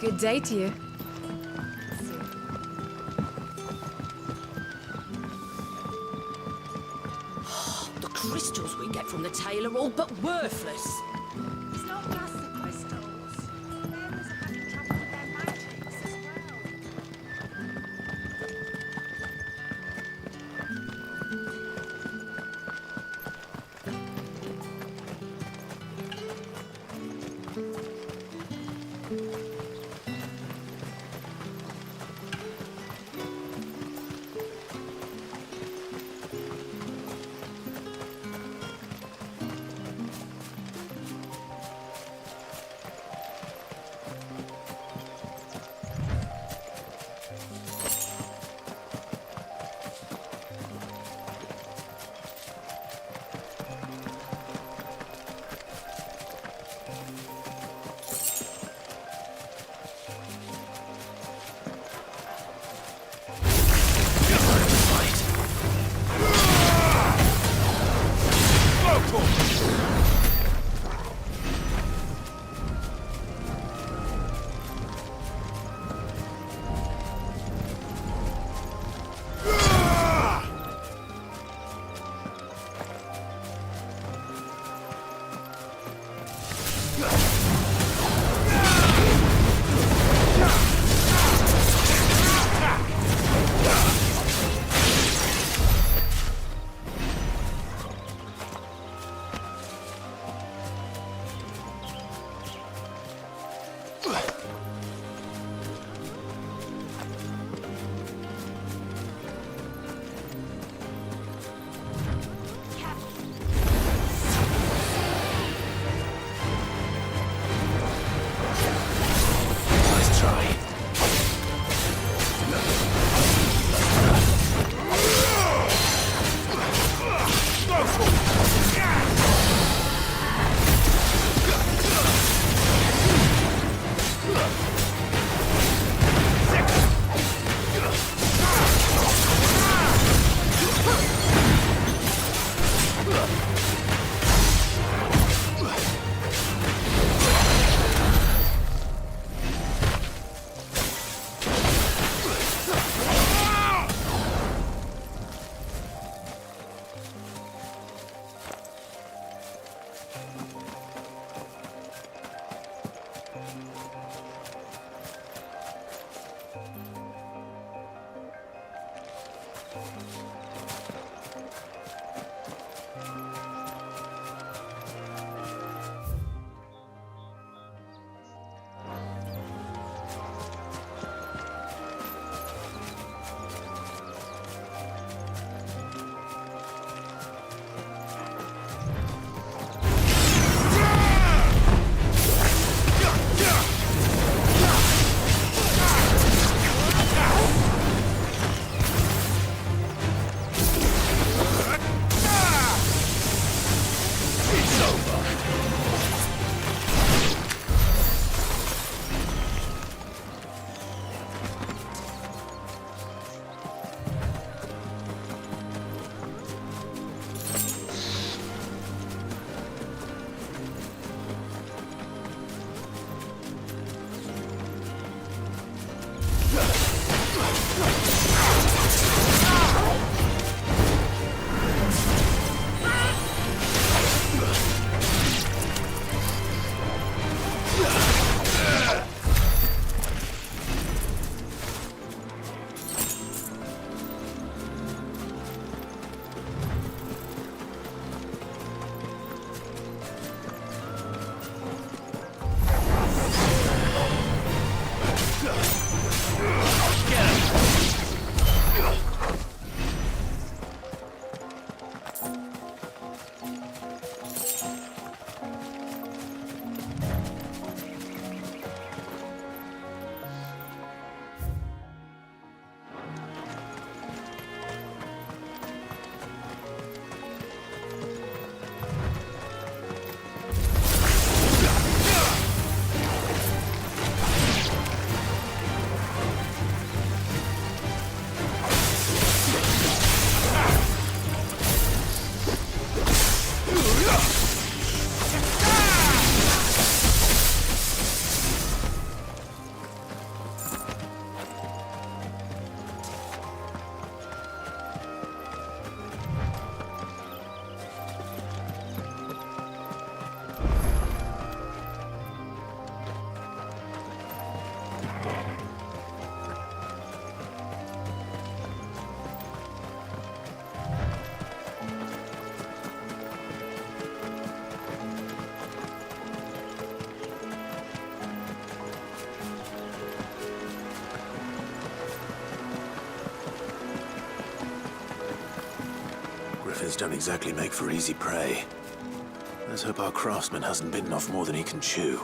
Good day to you. The crystals we get from the tail are all but worthless. It's not just the crystals. Bearers are having trouble with their magics as well. coffins don't exactly make for easy prey. Let's hope our craftsman hasn't bitten off more than he can chew.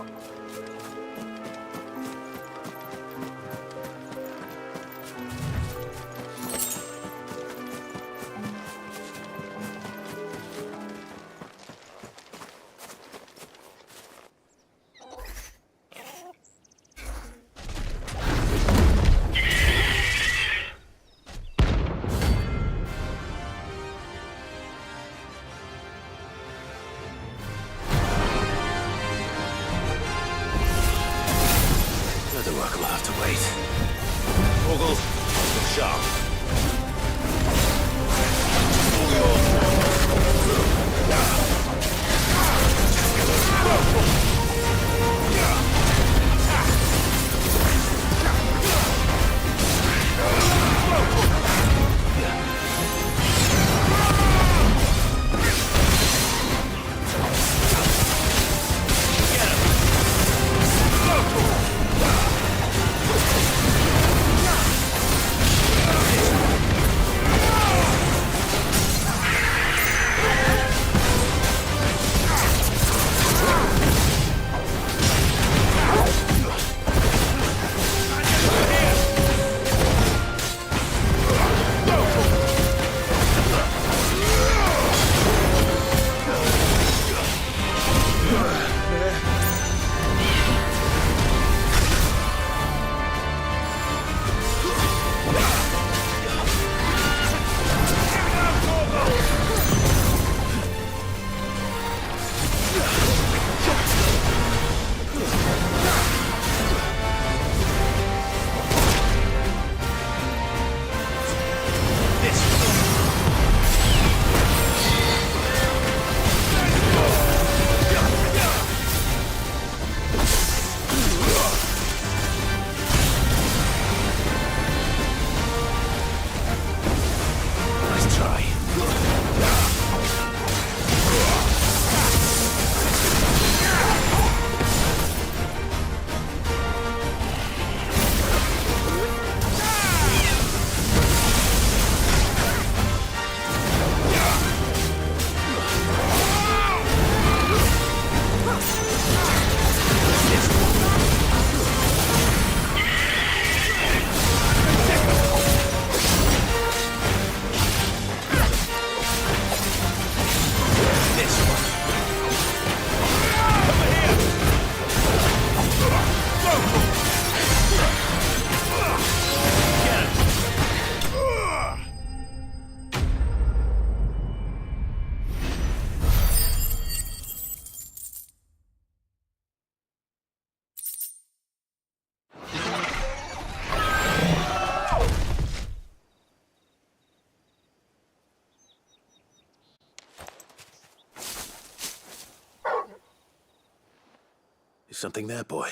Is something there, boy?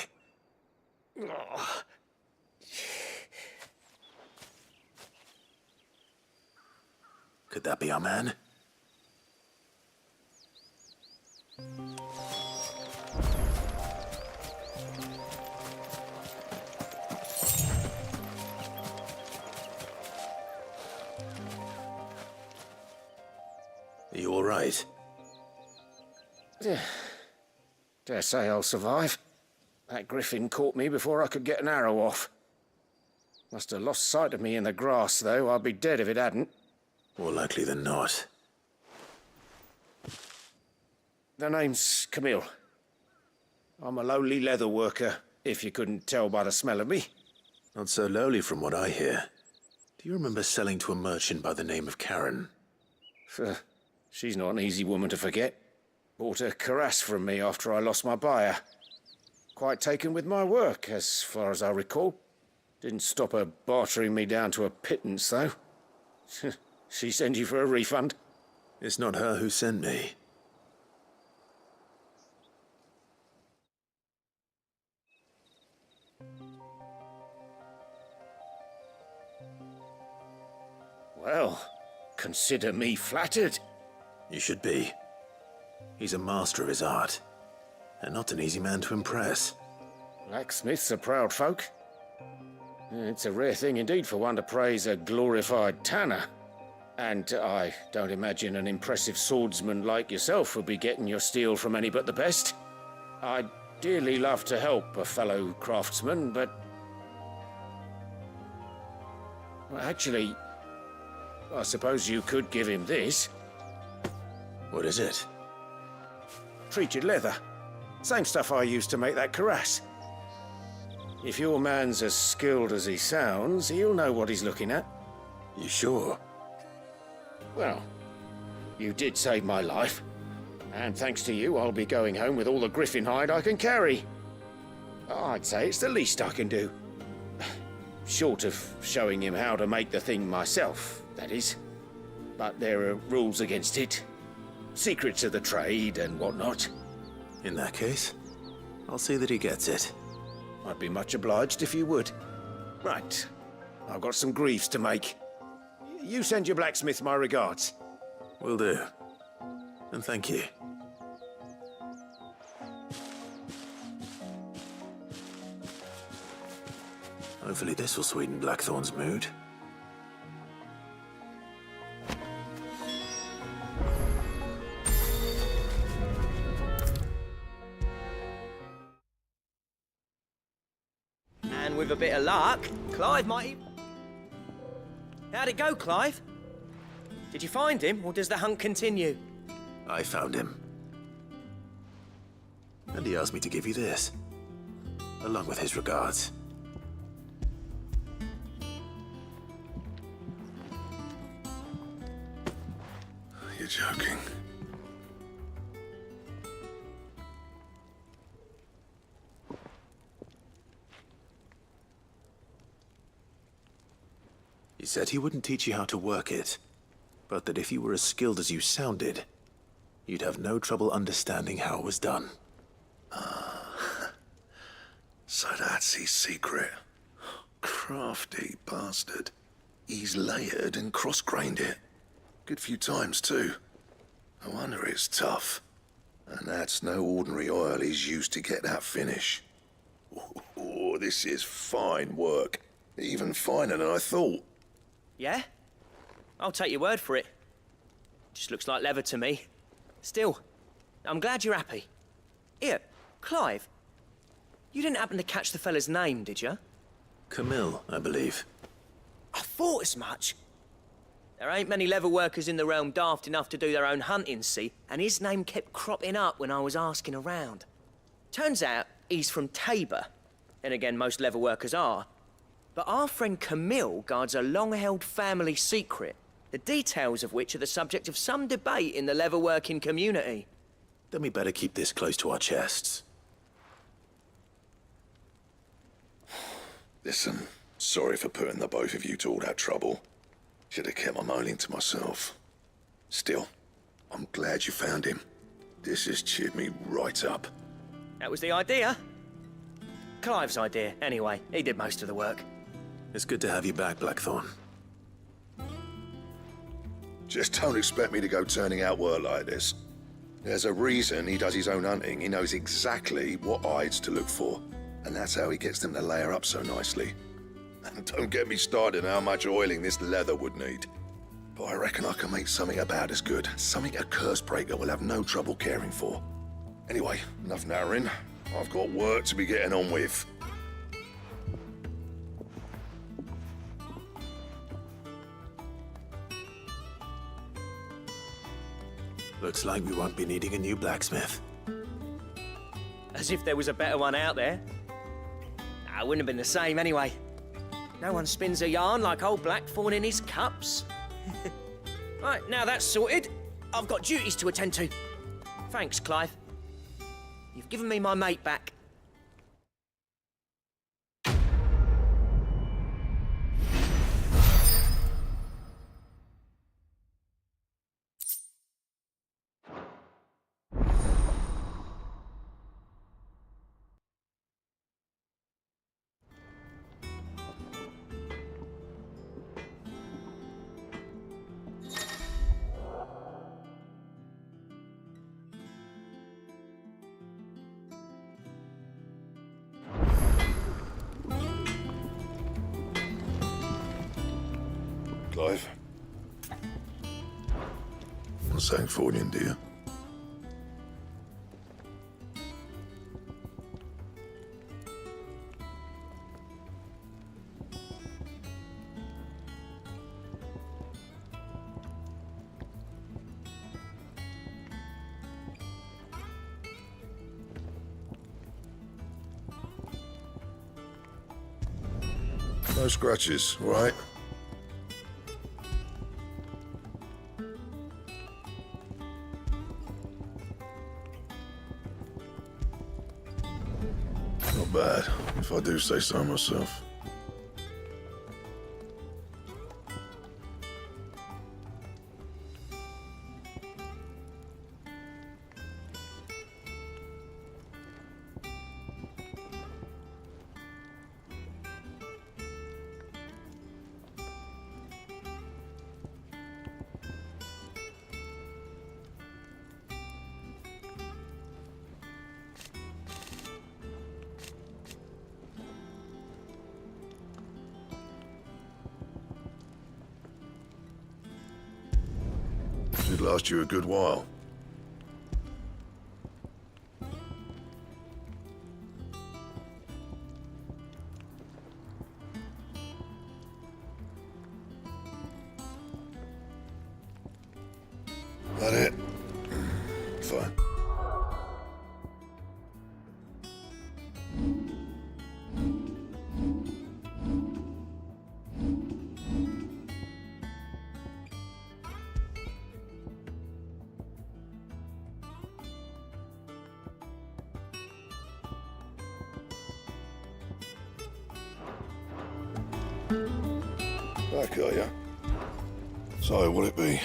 Could that be our man? Are you all right? Dare say I'll survive. That griffin caught me before I could get an arrow off. Must have lost sight of me in the grass, though. I'd be dead if it hadn't. More likely than not. The name's Camille. I'm a lowly leather worker, if you couldn't tell by the smell of me. Not so lowly from what I hear. Do you remember selling to a merchant by the name of Karen? She's not an easy woman to forget. Bought a cuirass from me after I lost my buyer. Quite taken with my work, as far as I recall. Didn't stop her bartering me down to a pittance, though. She sent you for a refund? It's not her who sent me. Well, consider me flattered. You should be. He's a master of his art, and not an easy man to impress. Blacksmiths are proud folk. It's a rare thing indeed for one to praise a glorified tanner. And I don't imagine an impressive swordsman like yourself would be getting your steel from any but the best. I'd dearly love to help a fellow craftsman, but... well, actually, I suppose you could give him this. What is it? Treated leather. Same stuff I used to make that cuirass. If your man's as skilled as he sounds, he'll know what he's looking at. You sure? Well, you did save my life. And thanks to you, I'll be going home with all the griffin hide I can carry. I'd say it's the least I can do. Short of showing him how to make the thing myself, that is. But there are rules against it. Secrets of the trade and whatnot. In that case, I'll see that he gets it. I'd be much obliged if you would. Right. I've got some greaves to make. You send your blacksmith my regards. Will do. And thank you. Hopefully this will sweeten Blackthorn's mood. And with a bit of luck, Clive might... How'd it go, Clive? Did you find him, or does the hunt continue? I found him. And he asked me to give you this, along with his regards. You're joking. He said he wouldn't teach you how to work it, but that if you were as skilled as you sounded, you'd have no trouble understanding how it was done. So that's his secret. Crafty bastard. He's layered and cross-grained it. Good few times, too. No wonder it's tough. And that's no ordinary oil he's used to get that finish. Oh, this is fine work. Even finer than I thought. Yeah? I'll take your word for it. Just looks like leather to me. Still, I'm glad you're happy. Here, Clive. You didn't happen to catch the fella's name, did you? Camille, I believe. I thought as much. There ain't many leather workers in the realm daft enough to do their own hunting, see? And his name kept cropping up when I was asking around. Turns out he's from Tabor. And again, most leather workers are. But our friend Camille guards a long-held family secret, the details of which are the subject of some debate in the leather-working community. Then we better keep this close to our chests. Listen, sorry for putting the both of you to all that trouble. Should have kept my moaning to myself. Still, I'm glad you found him. This has cheered me right up. That was the idea. Clive's idea, anyway. He did most of the work. It's good to have you back, Blackthorn. Just don't expect me to go turning out work like this. There's a reason he does his own hunting. He knows exactly what hides to look for. And that's how he gets them to layer up so nicely. And don't get me started on how much oiling this leather would need. But I reckon I can make something about as good. Something a Cursebreaker will have no trouble caring for. Anyway, enough narrowing. I've got work to be getting on with. Looks like we won't be needing a new blacksmith. As if there was a better one out there. Nah, it wouldn't have been the same anyway. No one spins a yarn like old Blackthorn in his cups. Right, now that's sorted, I've got duties to attend to. Thanks, Clive. You've given me my mate back. Clive, Sancforian, do you? No scratches, right? Not bad, if I do say so myself. Should last you a good while. That it? Fine. Back, are ya? So, what'll it be?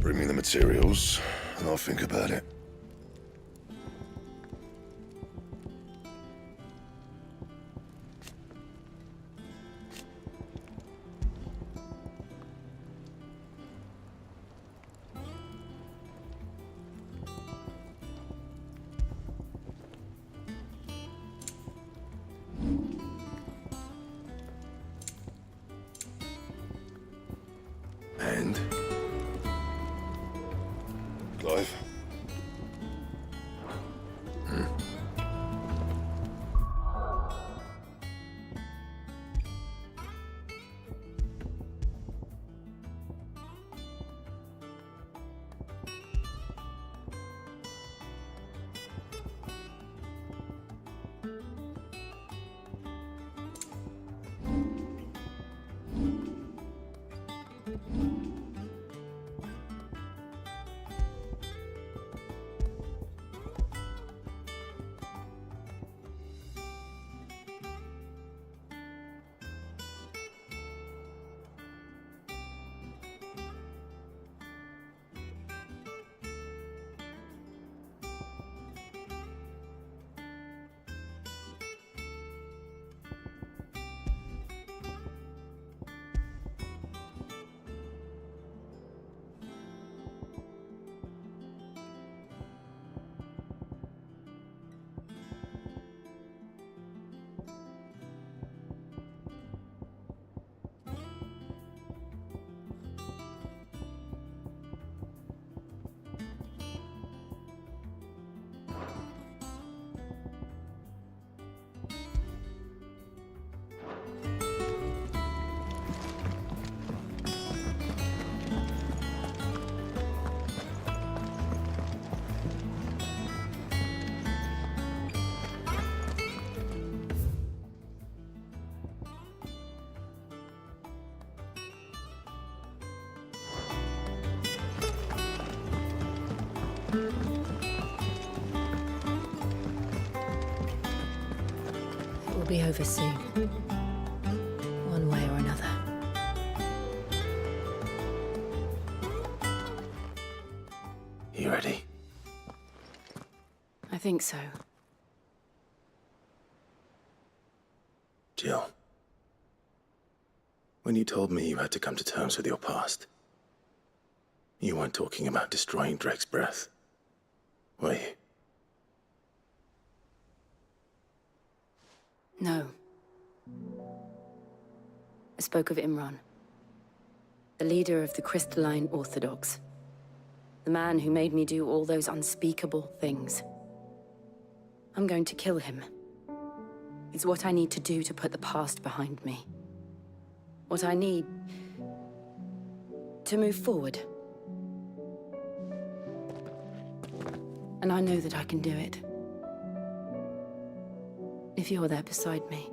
Bring me the materials, and I'll think about it. And Clive. It will be over soon. One way or another. You ready? I think so. Jill. When you told me you had to come to terms with your past, you weren't talking about destroying Drake's breath, were you? No. I spoke of Imran, the leader of the Crystalline Orthodox. The man who made me do all those unspeakable things. I'm going to kill him. It's what I need to do to put the past behind me. What I need to move forward. And I know that I can do it. If you're there beside me.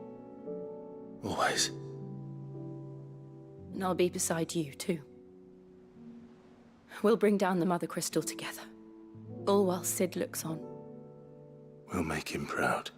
Always. And I'll be beside you, too. We'll bring down the Mother Crystal together. All while Sid looks on. We'll make him proud.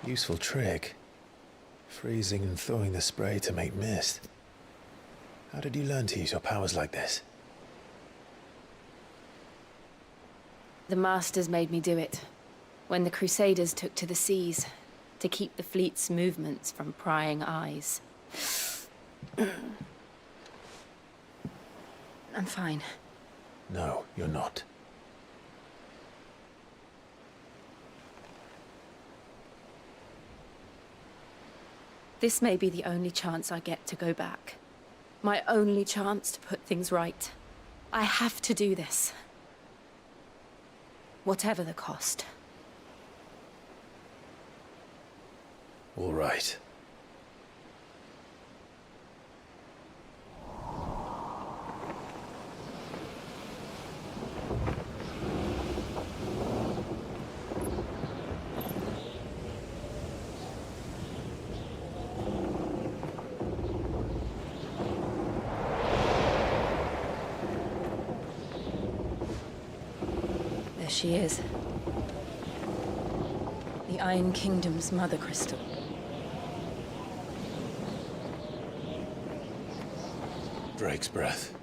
Useful trick. Freezing and thawing the spray to make mist. How did you learn to use your powers like this? The Masters made me do it. When the Crusaders took to the seas, to keep the fleet's movements from prying eyes. I'm fine. No, you're not. This may be the only chance I get to go back. My only chance to put things right. I have to do this. Whatever the cost. All right. There she is. The Iron Kingdom's Mother Crystal. Drake's breath.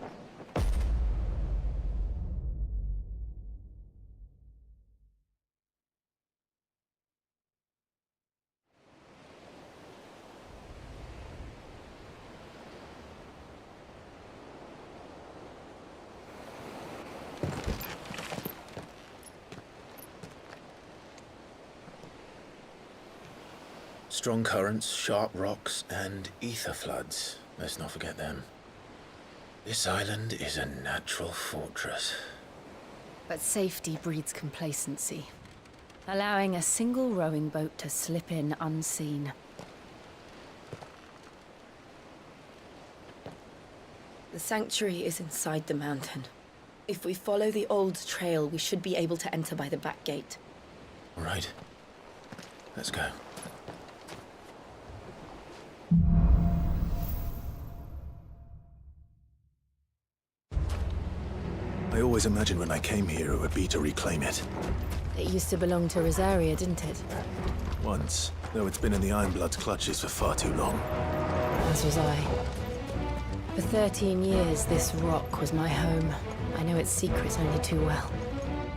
Strong currents, sharp rocks, and ether floods. Let's not forget them. This island is a natural fortress. But safety breeds complacency. Allowing a single rowing boat to slip in unseen. The sanctuary is inside the mountain. If we follow the old trail, we should be able to enter by the back gate. All right. Let's go. I always imagined when I came here it would be to reclaim it. It used to belong to Rosaria, didn't it? Once, though it's been in the Ironblood's clutches for far too long. As was I. For 13 years, this rock was my home. I know its secrets only too well.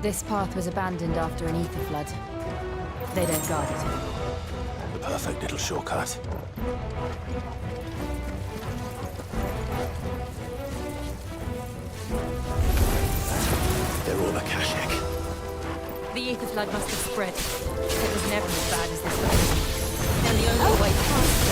This path was abandoned after an ether flood. They don't guard it. The perfect little shortcut. They're all Akashic. The ether flood must have spread. It was never as bad as this one. And the only way past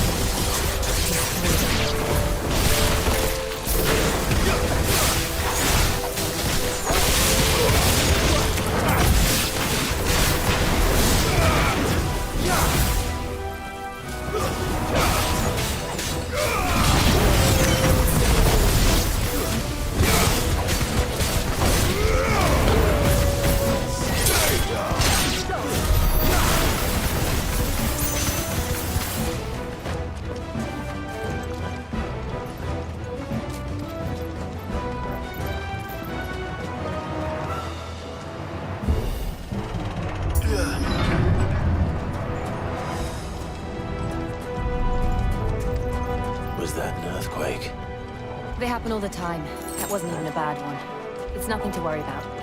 They happen all the time. That wasn't even a bad one. It's nothing to worry about.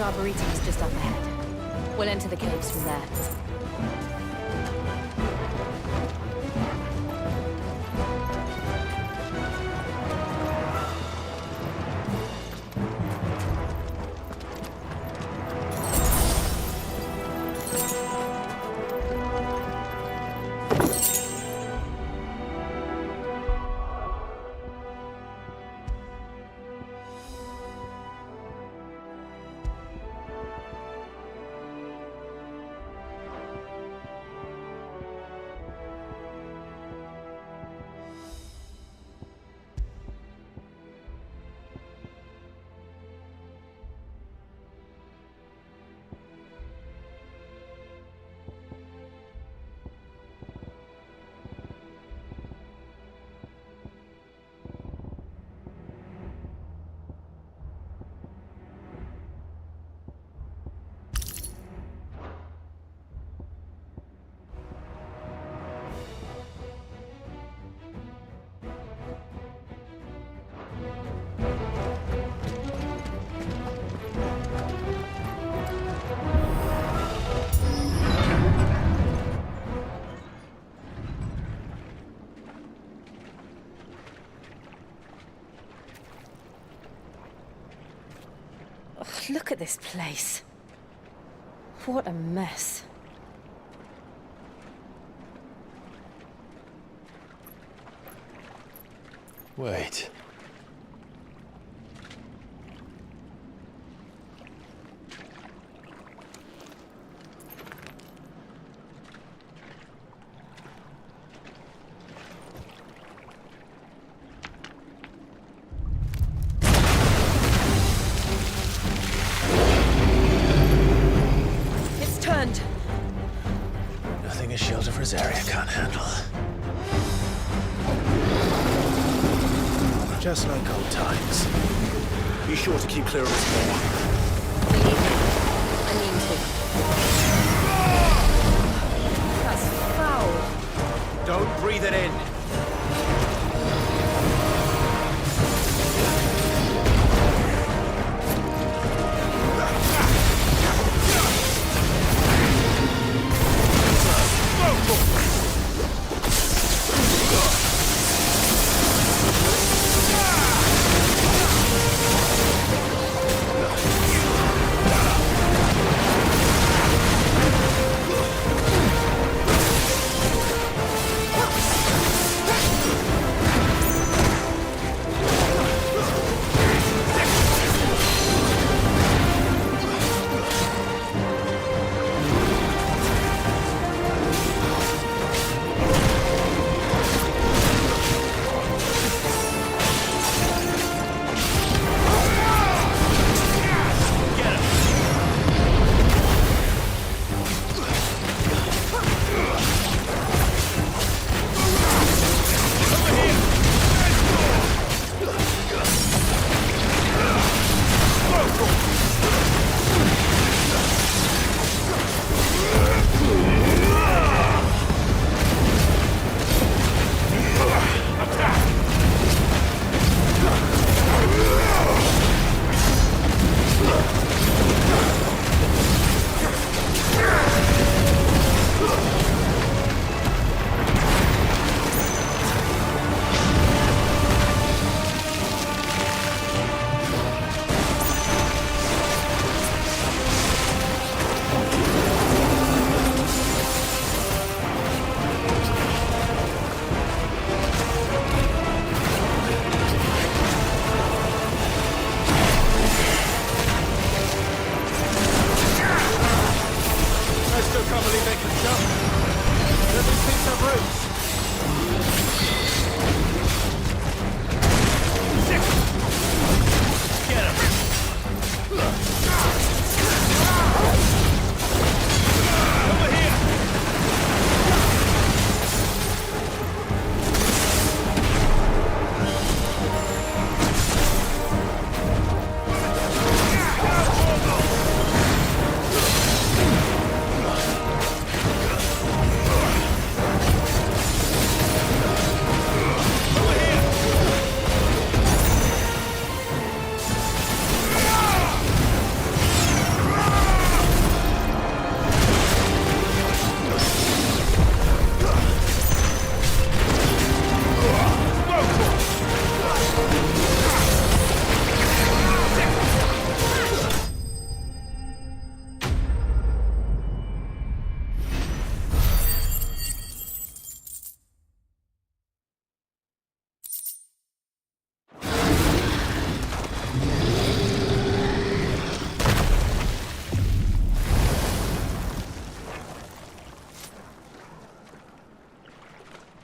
Arboretum's just up ahead. We'll enter the caves from there. Look at this place. What a mess. Wait. Nothing a Shield of Rosaria can't handle. Just like old times. Be sure to keep clear of us more. Believe me, I mean to. That's foul. Don't breathe it in.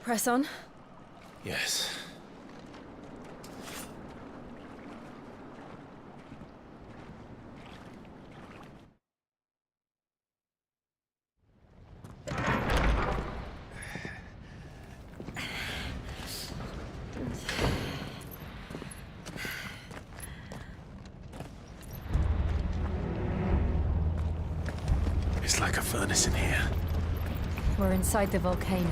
Press on? Yes. It's like a furnace in here. We're inside the volcano.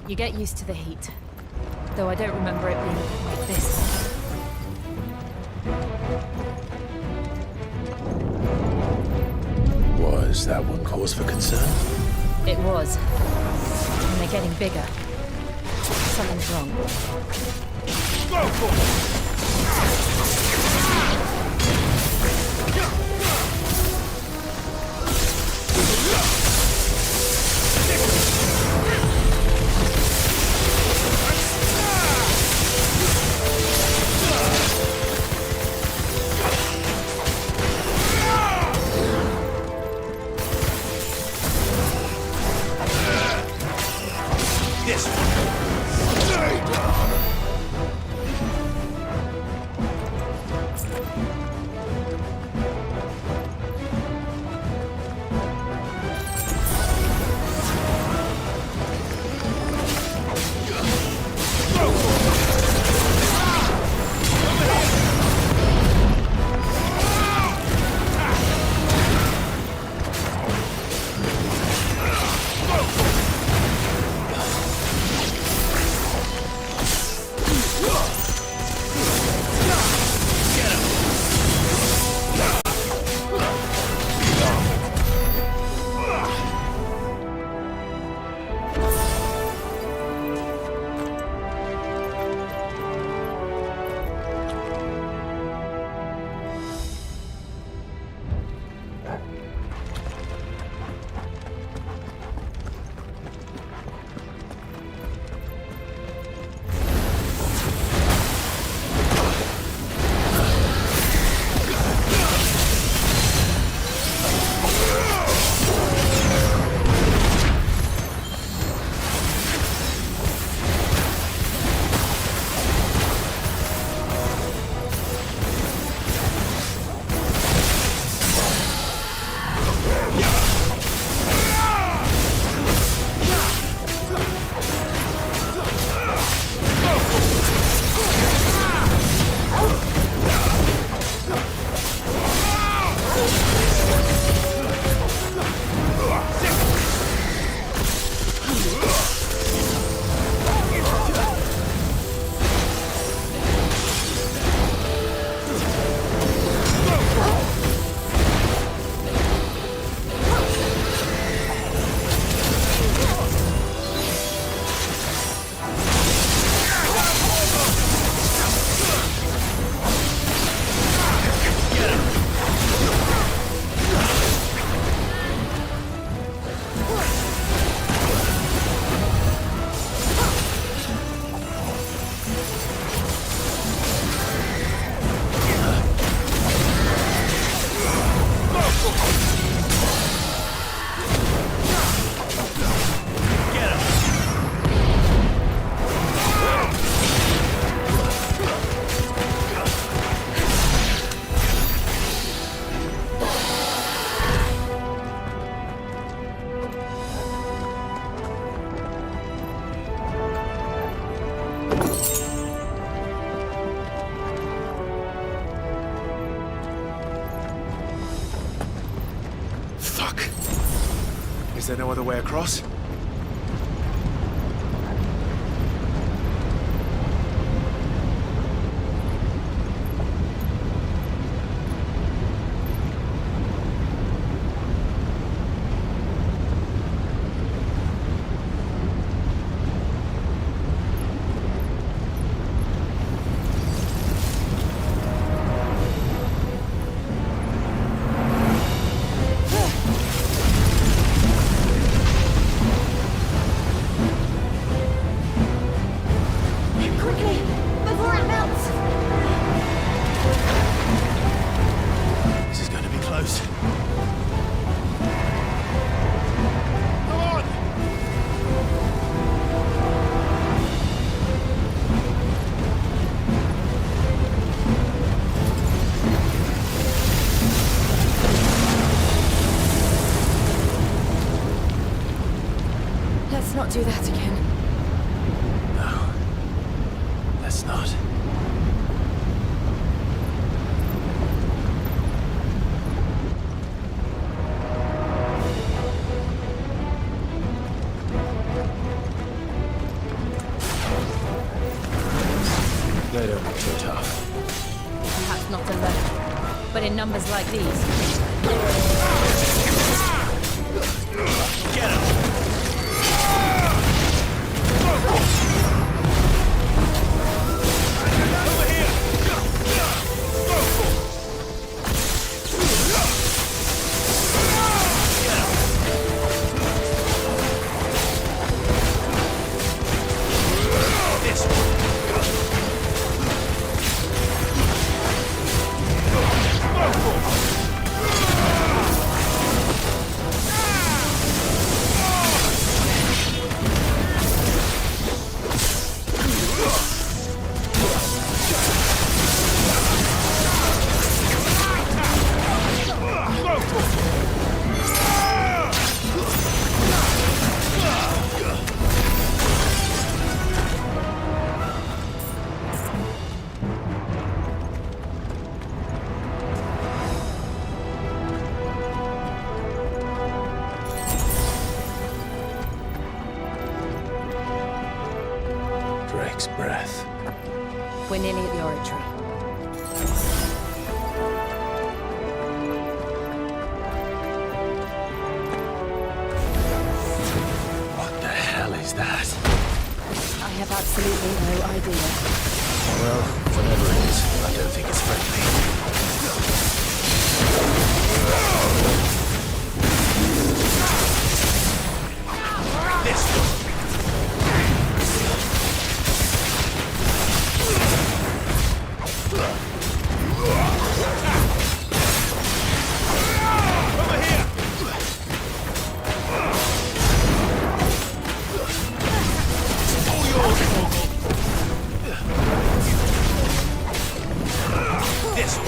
You get used to the heat. Though I don't remember it being like this. Was that one cause for concern? It was. And they're getting bigger. Something's wrong. Go for it! there no other way across? Let's not do that again. No. Let's not. They don't look too tough. Perhaps not alone, but in numbers like these. Get him! Breath. We're nearly at the oratory. What the hell is that? I have absolutely no idea. Well, whatever it is, I don't think it's friendly. This one.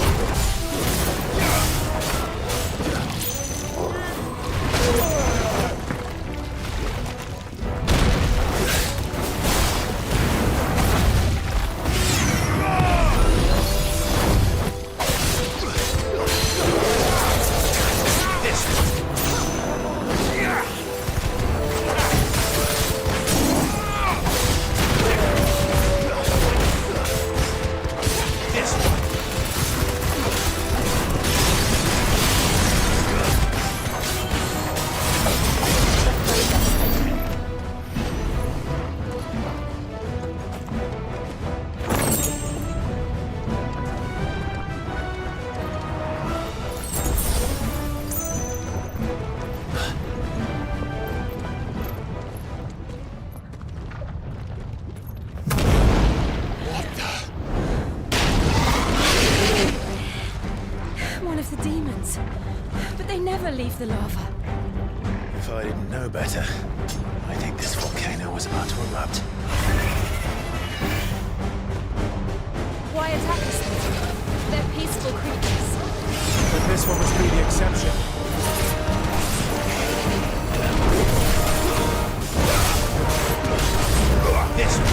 Leave the lava. If I didn't know better, I think this volcano was about to erupt. Why attack us then? They're peaceful creatures. But this one must be the exception. This one.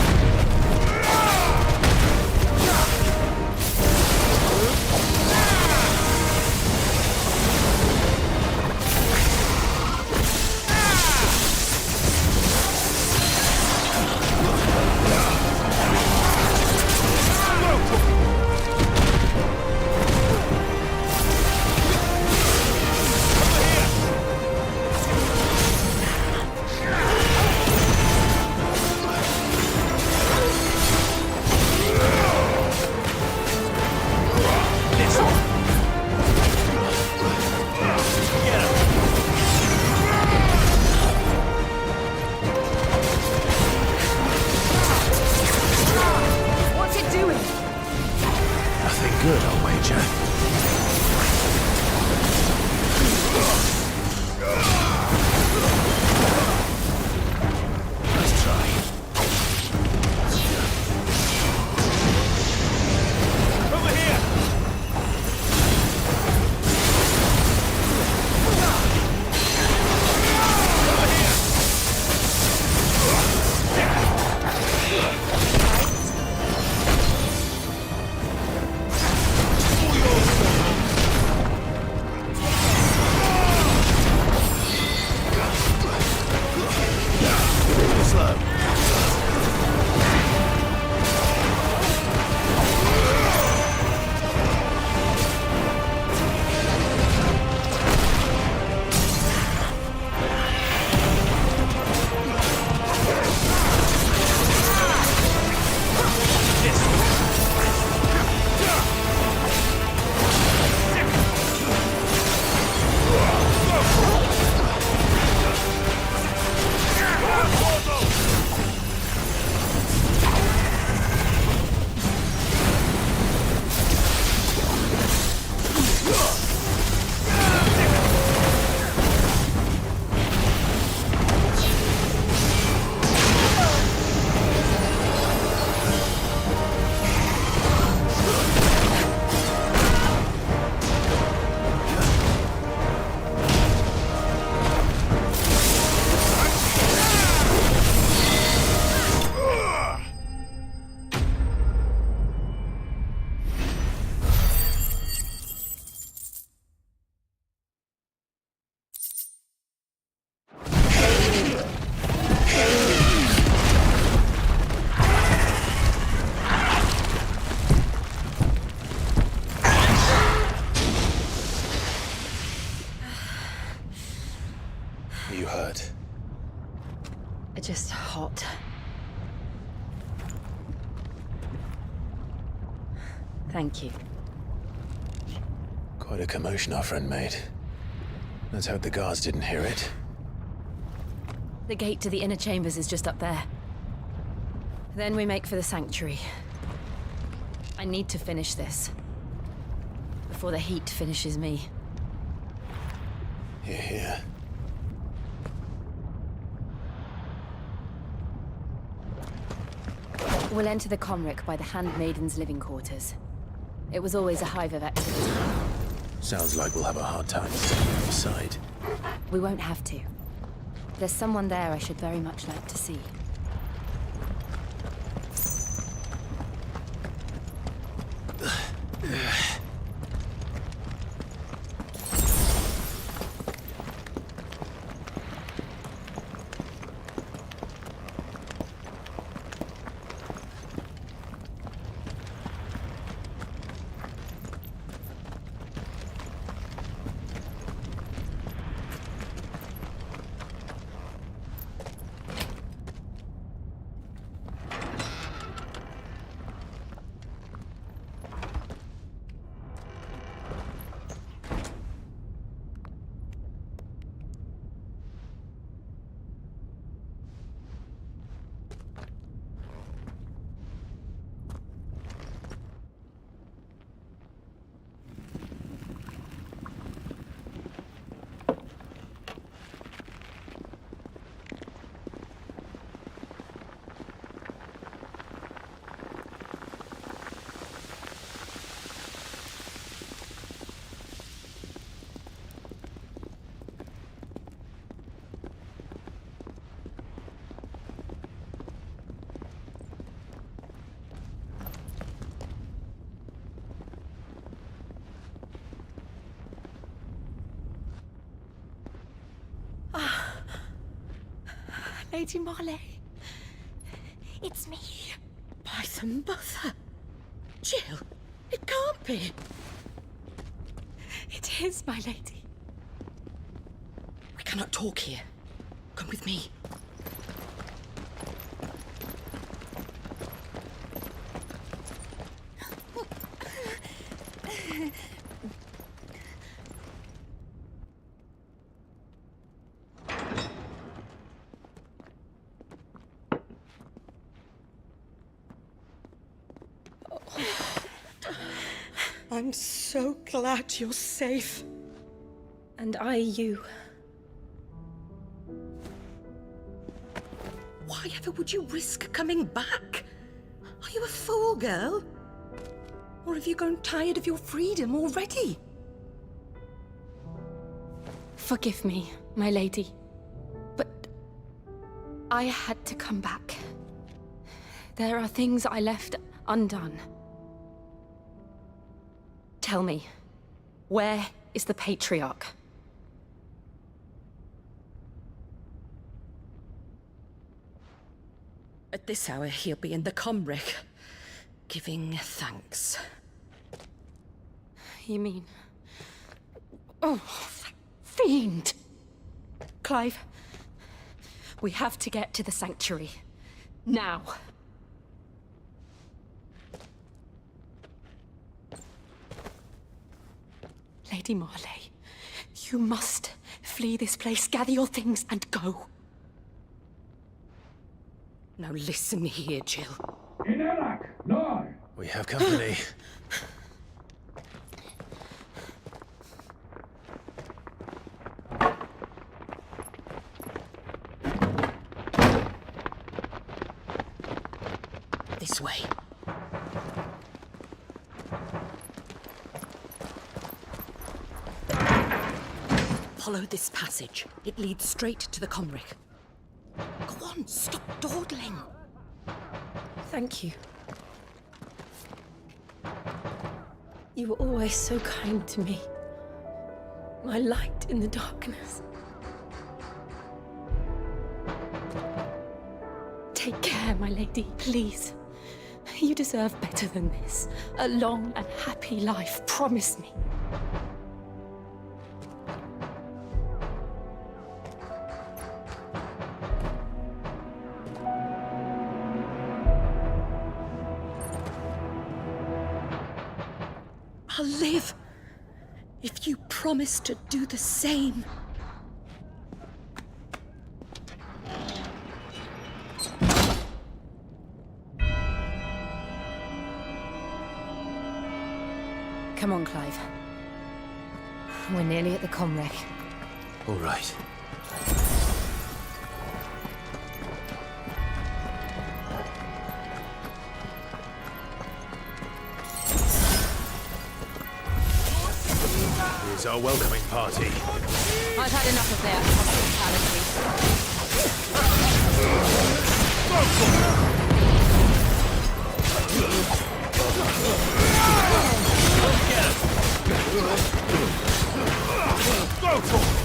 just hot. Thank you. Quite a commotion our friend made. Let's hope the guards didn't hear it. The gate to the inner chambers is just up there. Then we make for the sanctuary. I need to finish this. Before the heat finishes me. Hear, hear. We'll enter the Comric by the Handmaiden's living quarters. It was always a hive of activity. Sounds like we'll have a hard time staying inside. We won't have to. There's someone there I should very much like to see. Lady Marley. It's me. By the mother. Jill, it can't be. It is, my lady. We cannot talk here. Come with me. I'm so glad you're safe. And I you. Why ever would you risk coming back? Are you a fool, girl? Or have you grown tired of your freedom already? Forgive me, my lady. But I had to come back. There are things I left undone. Tell me, where is the Patriarch? At this hour, he'll be in the Comric, giving thanks. You mean... Oh, fiend! Clive, we have to get to the sanctuary. Now. Lady Marley, you must flee this place, gather your things, and go. Now listen here, Jill. We have company. This way. Follow this passage. It leads straight to the Comric. Go on, stop dawdling. Thank you. You were always so kind to me. My light in the darkness. Take care, my lady, please. You deserve better than this. A long and happy life, promise me. I'll live if you promise to do the same. Come on, Clive. We're nearly at the comwreck. All right. Here's our welcoming party. I've had enough of their Go for it!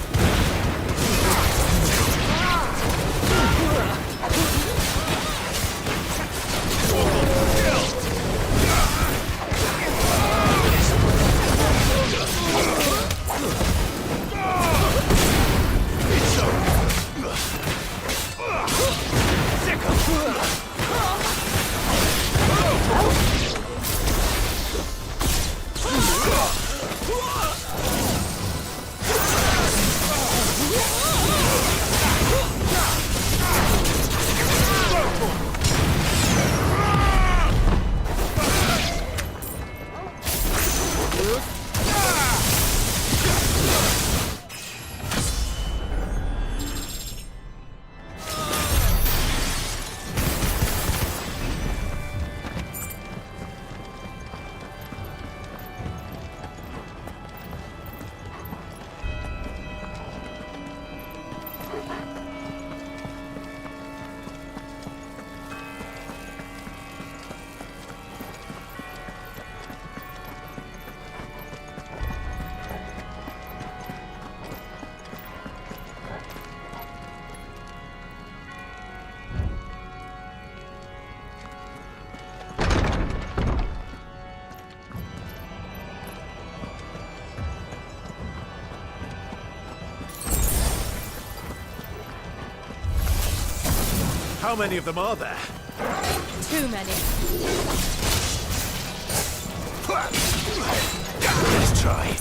How many of them are there? Too many. Let's try.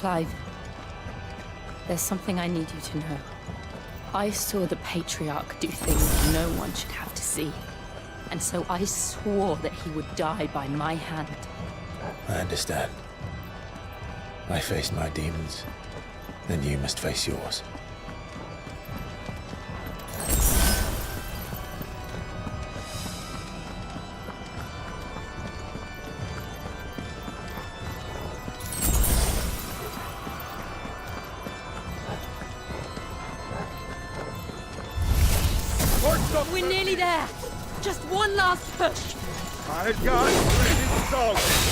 Clive, there's something I need you to know. I saw the Patriarch do things no one should have to see. And so I swore that he would die by my hand. I understand. I faced my demons, then you must face yours. We're nearly there. Just one last push. I got it, dog.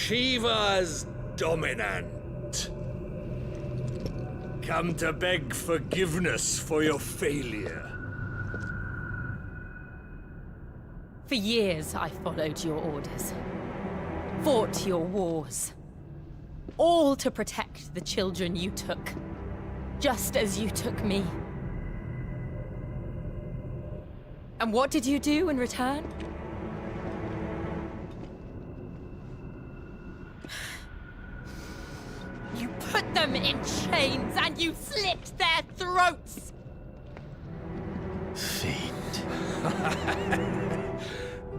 Shiva's dominant. Come to beg forgiveness for your failure. For years, I followed your orders. Fought your wars. All to protect the children you took. Just as you took me. And what did you do in return? You put them in chains and you slit their throats!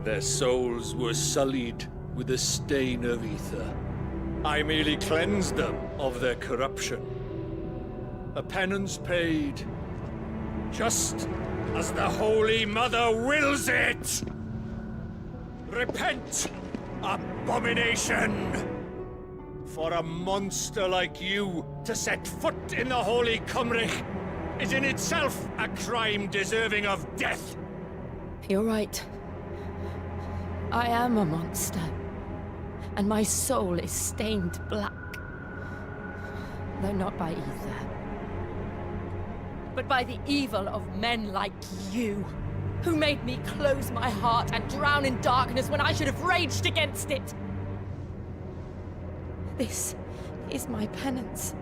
Their souls were sullied with a stain of ether. I merely cleansed them of their corruption. A penance paid, just as the Holy Mother wills it! Repent, abomination! For a monster like you to set foot in the Holy Cymric is in itself a crime deserving of death. You're right. I am a monster. And my soul is stained black. Though not by ether. But by the evil of men like you, who made me close my heart and drown in darkness when I should have raged against it. This is my penance.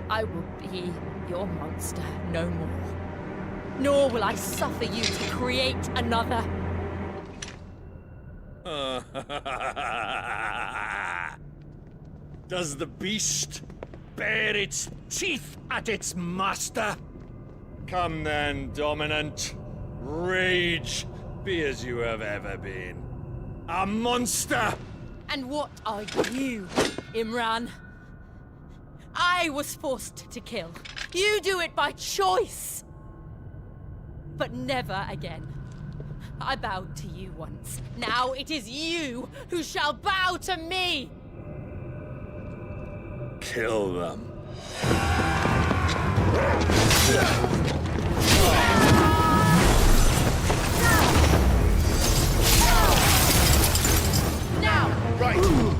I will be your monster no more. Nor will I suffer you to create another. Does the beast bare its teeth at its master? Come then, Dominant. Rage, be as you have ever been. A monster! And what are you, Imran? I was forced to kill. You do it by choice. But never again. I bowed to you once. Now it is you who shall bow to me! Kill them. Now! Right!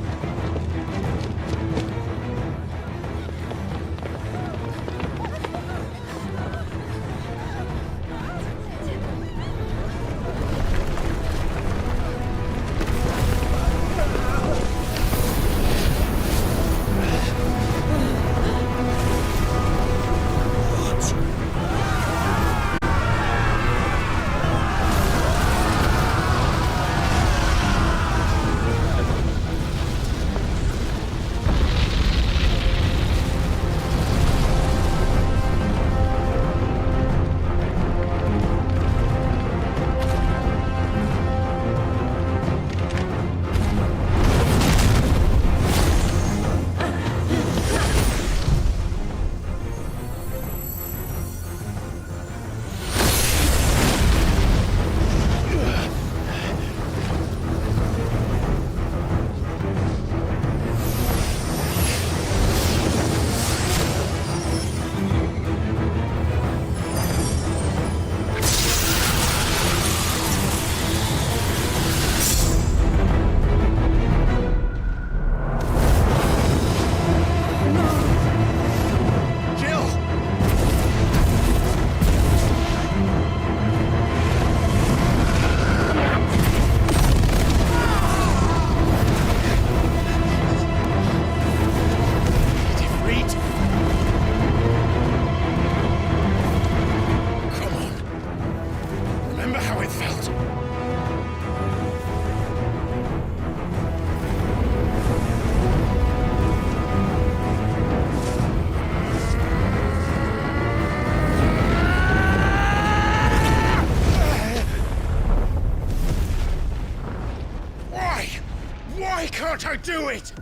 Can't I do it?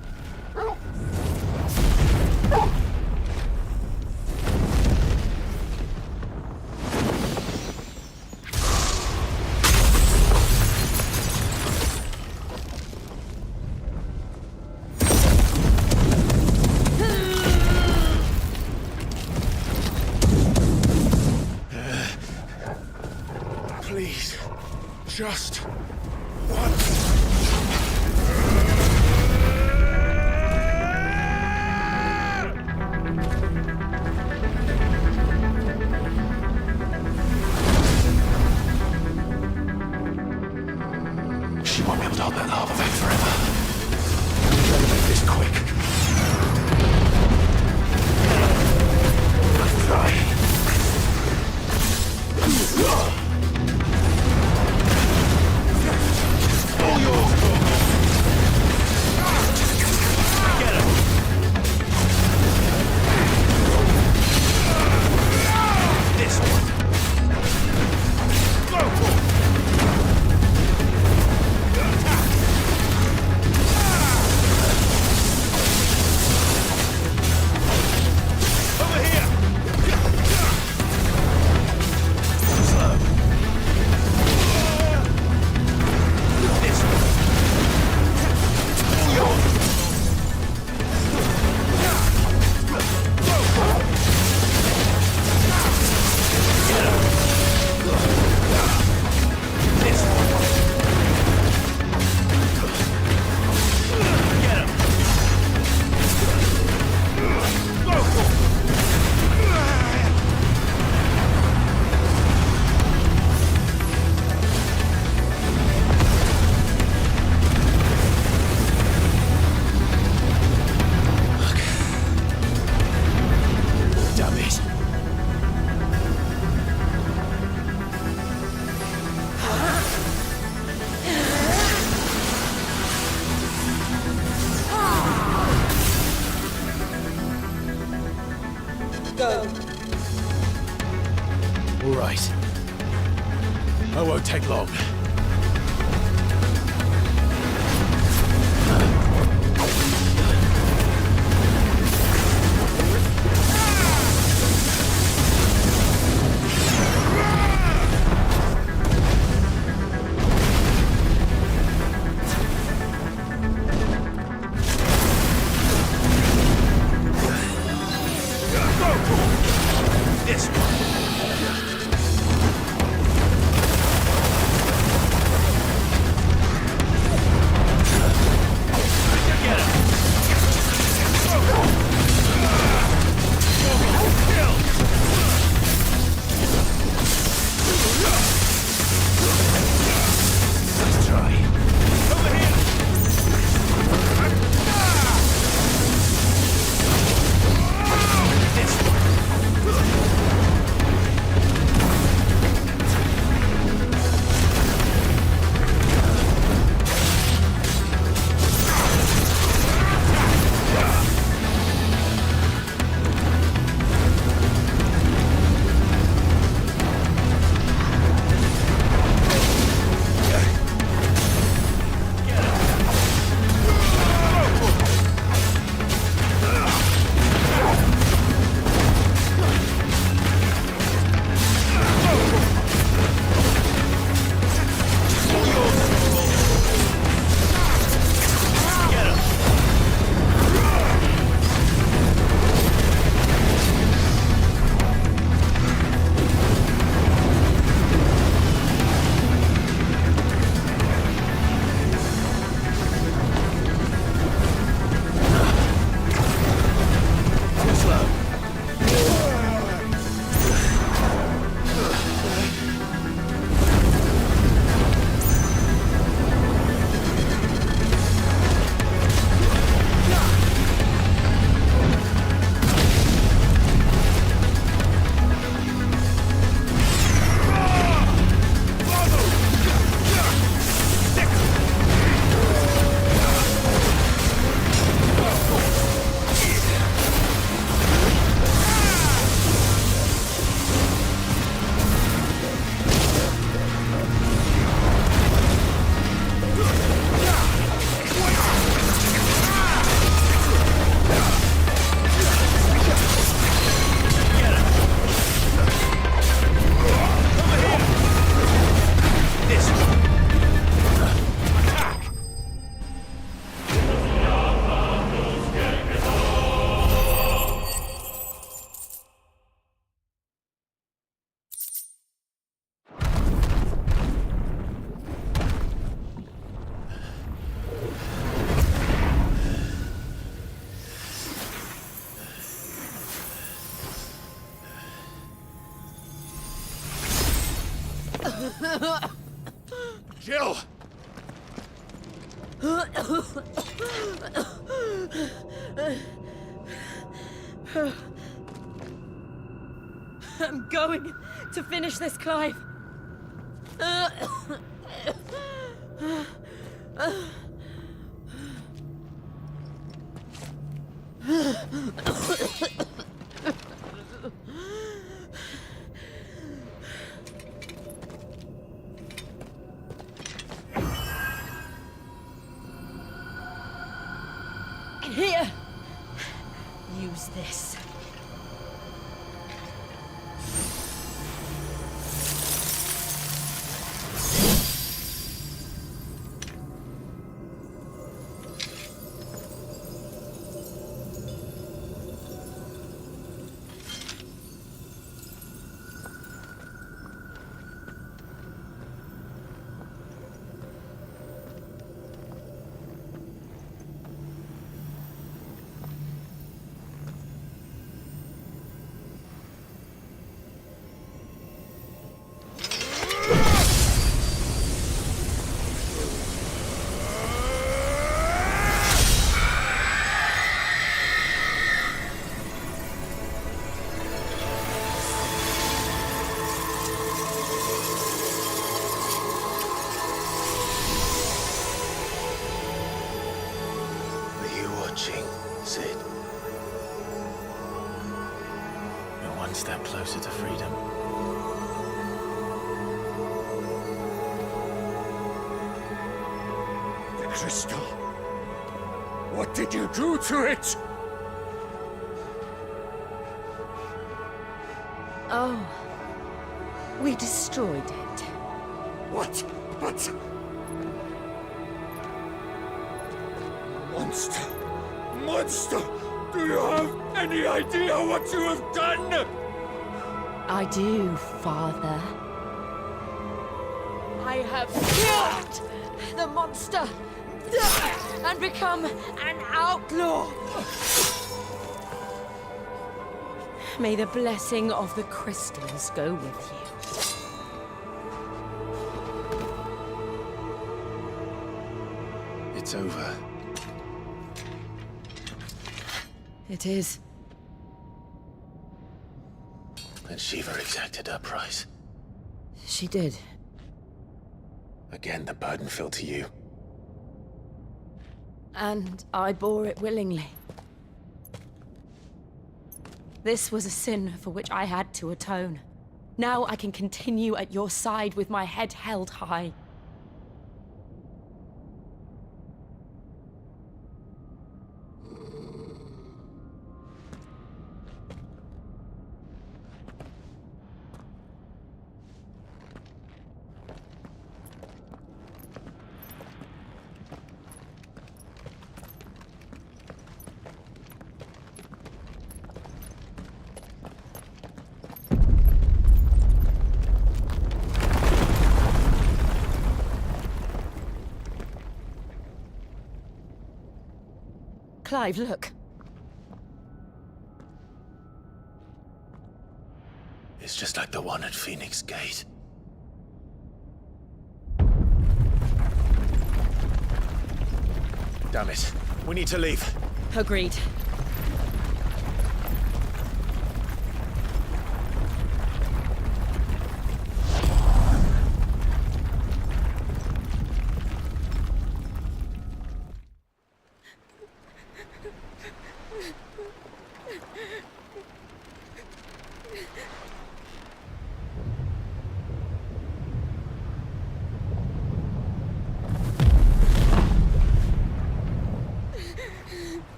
Please, just once. She won't be able to hold that lava back forever. Better make this quick. I'll try. go. All right. I won't take long. This one. Jill! I'm going to finish this, Clive. Here. Use this. One step closer to freedom. The crystal. What did you do to it? Oh. We destroyed it. What? But... Monster! Monster! Do you have any idea what you have done? I do, Father. I have killed the monster and become an outlaw. May the blessing of the crystals go with you. It's over. It is. And Shiva exacted her price. She did. Again, the burden fell to you. And I bore it willingly. This was a sin for which I had to atone. Now I can continue at your side with my head held high. Clive, look. It's just like the one at Phoenix Gate. Damn it. We need to leave. Agreed.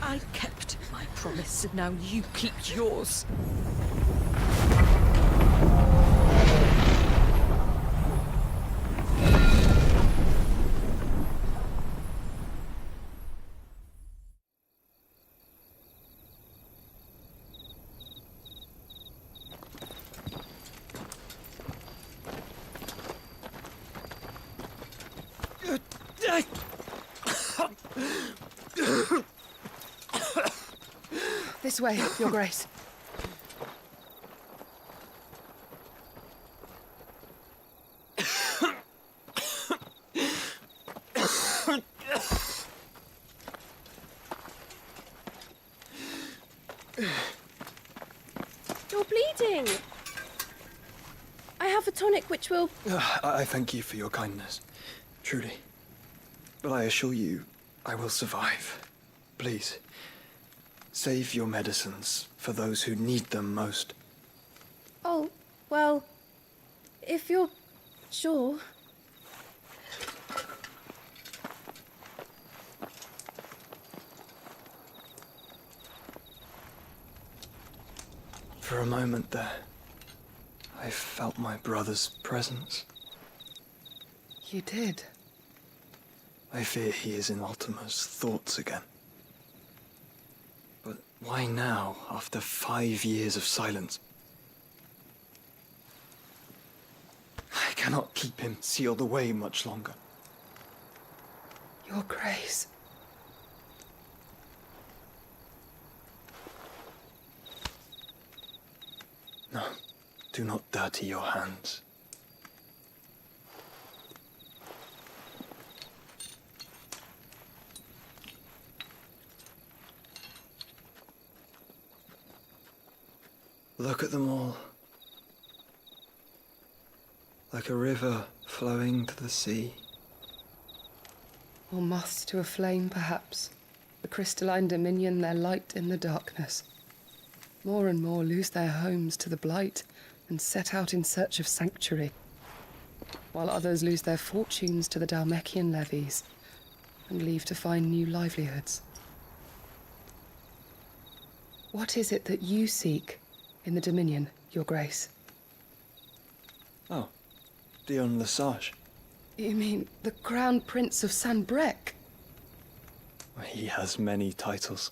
I kept my promise, and now you keep yours. This way, Your Grace. You're bleeding. I have a tonic which will... I thank you for your kindness, truly. But I assure you, I will survive. Please, save your medicines for those who need them most. Oh, well, if you're sure. For a moment there, I felt my brother's presence. You did? I fear he is in Ultima's thoughts again. But why now, after 5 years of silence? I cannot keep him sealed away much longer. Your Grace. No, do not dirty your hands. Look at them all. like a river flowing to the sea. Or moths to a flame, perhaps. The crystalline dominion their light in the darkness. More and more lose their homes to the blight and set out in search of sanctuary, while others lose their fortunes to the Dalmekian levies and leave to find new livelihoods. What is it that you seek in the Dominion, Your Grace? Oh, Dion Lesage. You mean the Crown Prince of Sanbreque? He has many titles.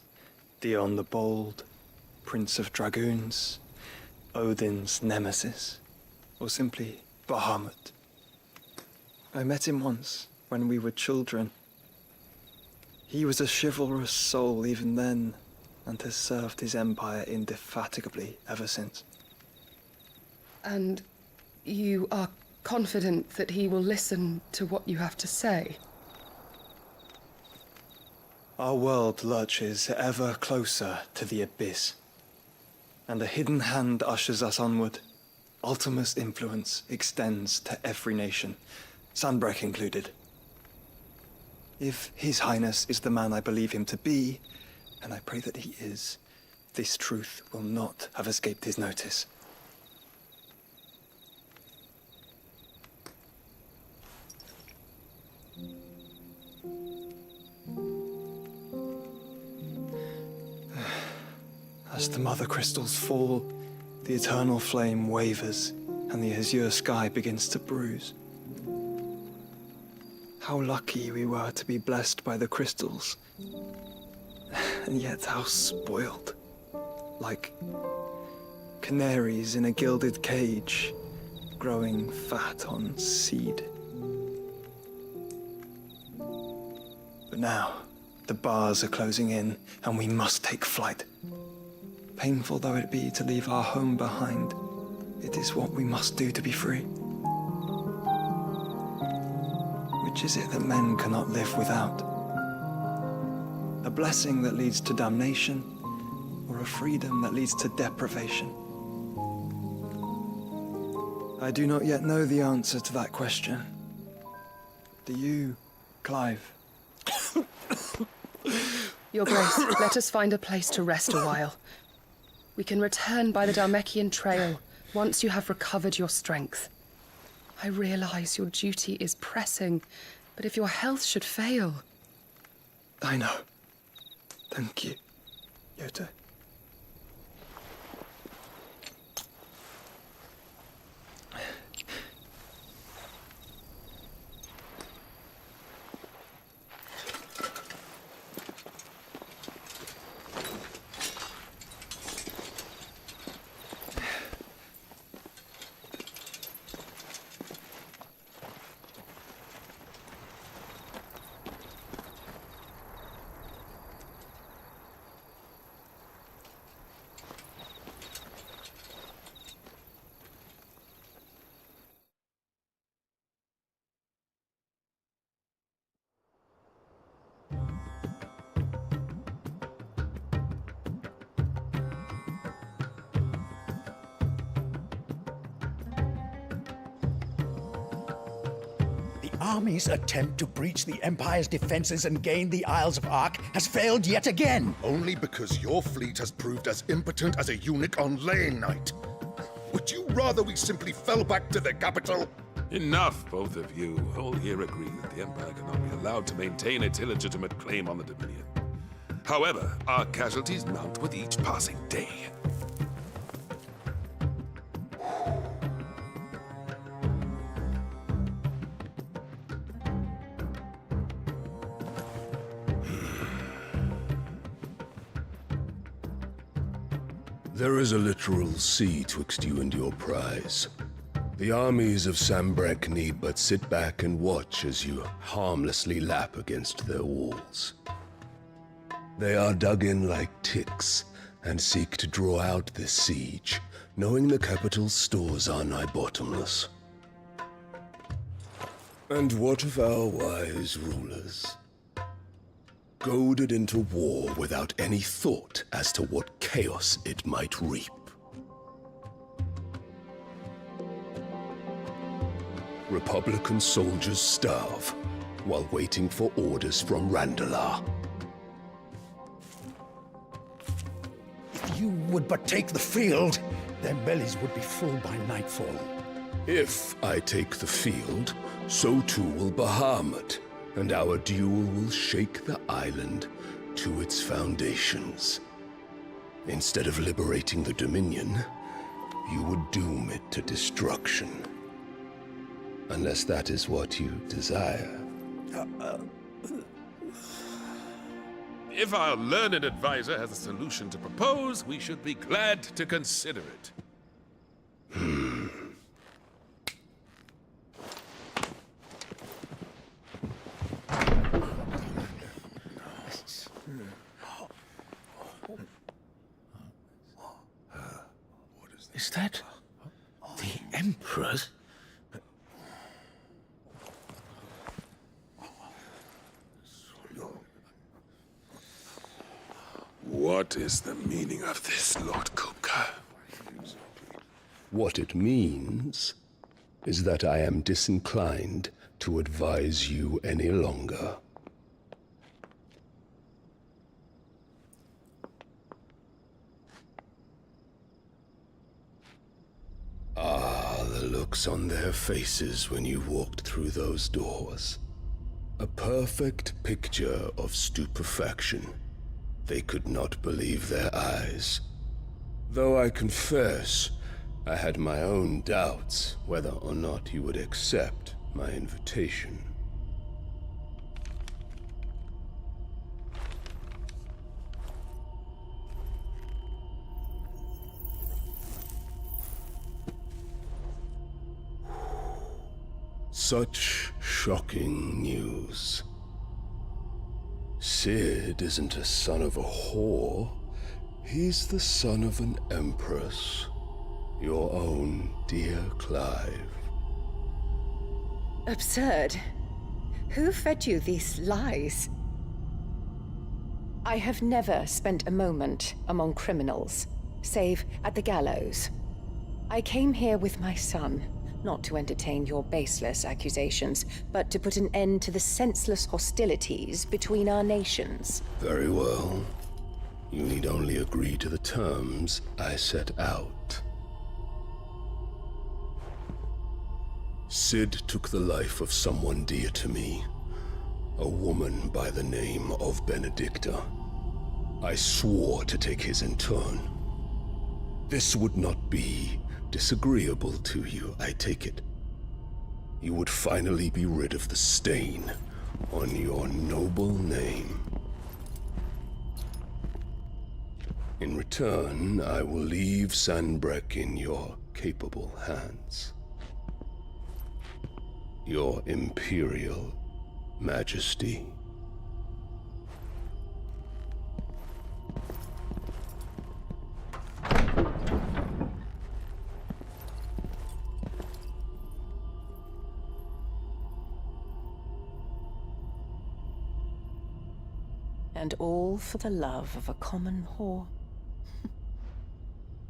Dion the Bold, Prince of Dragoons, Odin's Nemesis, or simply Bahamut. I met him once, when we were children. He was a chivalrous soul even then, and has served his empire indefatigably ever since. And you are confident that he will listen to what you have to say? Our world lurches ever closer to the abyss, and a hidden hand ushers us onward. Ultima's influence extends to every nation, Sanbreque included. If His Highness is the man I believe him to be, and I pray that he is, this truth will not have escaped his notice. As the mother crystals fall, the eternal flame wavers, and the azure sky begins to bruise. How lucky we were to be blessed by the crystals, and yet how spoiled. Like canaries in a gilded cage, growing fat on seed. But now, the bars are closing in, and we must take flight. Painful though it be to leave our home behind, it is what we must do to be free. Which is it that men cannot live without? A blessing that leads to damnation, or a freedom that leads to deprivation? I do not yet know the answer to that question. Do you, Clive? Your Grace, let us find a place to rest a while. We can return by the Dalmekian trail once you have recovered your strength. I realize your duty is pressing, but if your health should fail... I know. Thank you, Yote. Army's attempt to breach the Empire's defenses and gain the Isles of Ark has failed yet again. Only because your fleet has proved as impotent as a eunuch on laying night. Would you rather we simply fell back to the capital? Enough, both of you. All here agree that the Empire cannot be allowed to maintain its illegitimate claim on the Dominion. However, our casualties mount with each passing day. There is a literal sea twixt you and your prize. The armies of Sanbreque need but sit back and watch as you harmlessly lap against their walls. They are dug in like ticks and seek to draw out this siege, knowing the capital's stores are nigh bottomless. And what of our wise rulers? Goaded into war without any thought as to what chaos it might reap. Republican soldiers starve while waiting for orders from Randalar. If you would but take the field, their bellies would be full by nightfall. If I take the field, so too will Bahamut, and our duel will shake the island to its foundations. Instead of liberating the Dominion, you would doom it to destruction. Unless that is what you desire. If our learned advisor has a solution to propose, we should be glad to consider it. Is that the Emperor's? What is the meaning of this, Lord Kupka? What it means is that I am disinclined to advise you any longer. Ah, the looks on their faces when you walked through those doors. A perfect picture of stupefaction. They could not believe their eyes. Though I confess, I had my own doubts whether or not you would accept my invitation. Such shocking news. Sid isn't a son of a whore. He's the son of an empress. Your own dear Clive. Absurd. Who fed you these lies? I have never spent a moment among criminals, save at the gallows. I came here with my son, not to entertain your baseless accusations, but to put an end to the senseless hostilities between our nations. Very well. You need only agree to the terms I set out. Sid took the life of someone dear to me, a woman by the name of Benedicta. I swore to take his in turn. This would not be disagreeable to you, I take it. You would finally be rid of the stain on your noble name. In return, I will leave Sanbreque in your capable hands. Your Imperial Majesty. And all for the love of a common whore.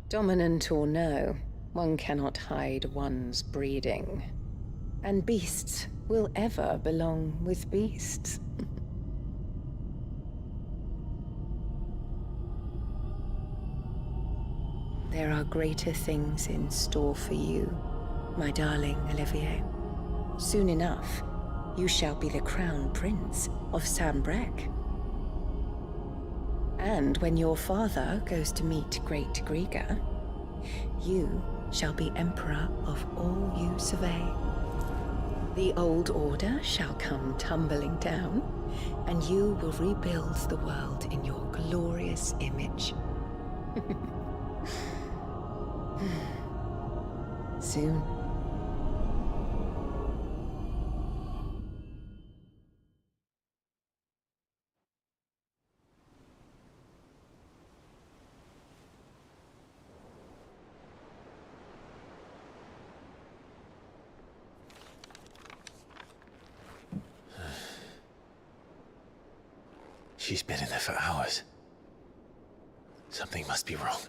Dominant or no, one cannot hide one's breeding. And beasts will ever belong with beasts. There are greater things in store for you, my darling Olivier. Soon enough, you shall be the crown prince of Sanbreque. And when your father goes to meet Great Griga, you shall be emperor of all you survey. The old order shall come tumbling down, and you will rebuild the world in your glorious image. Soon. She's been in there for hours. Something must be wrong.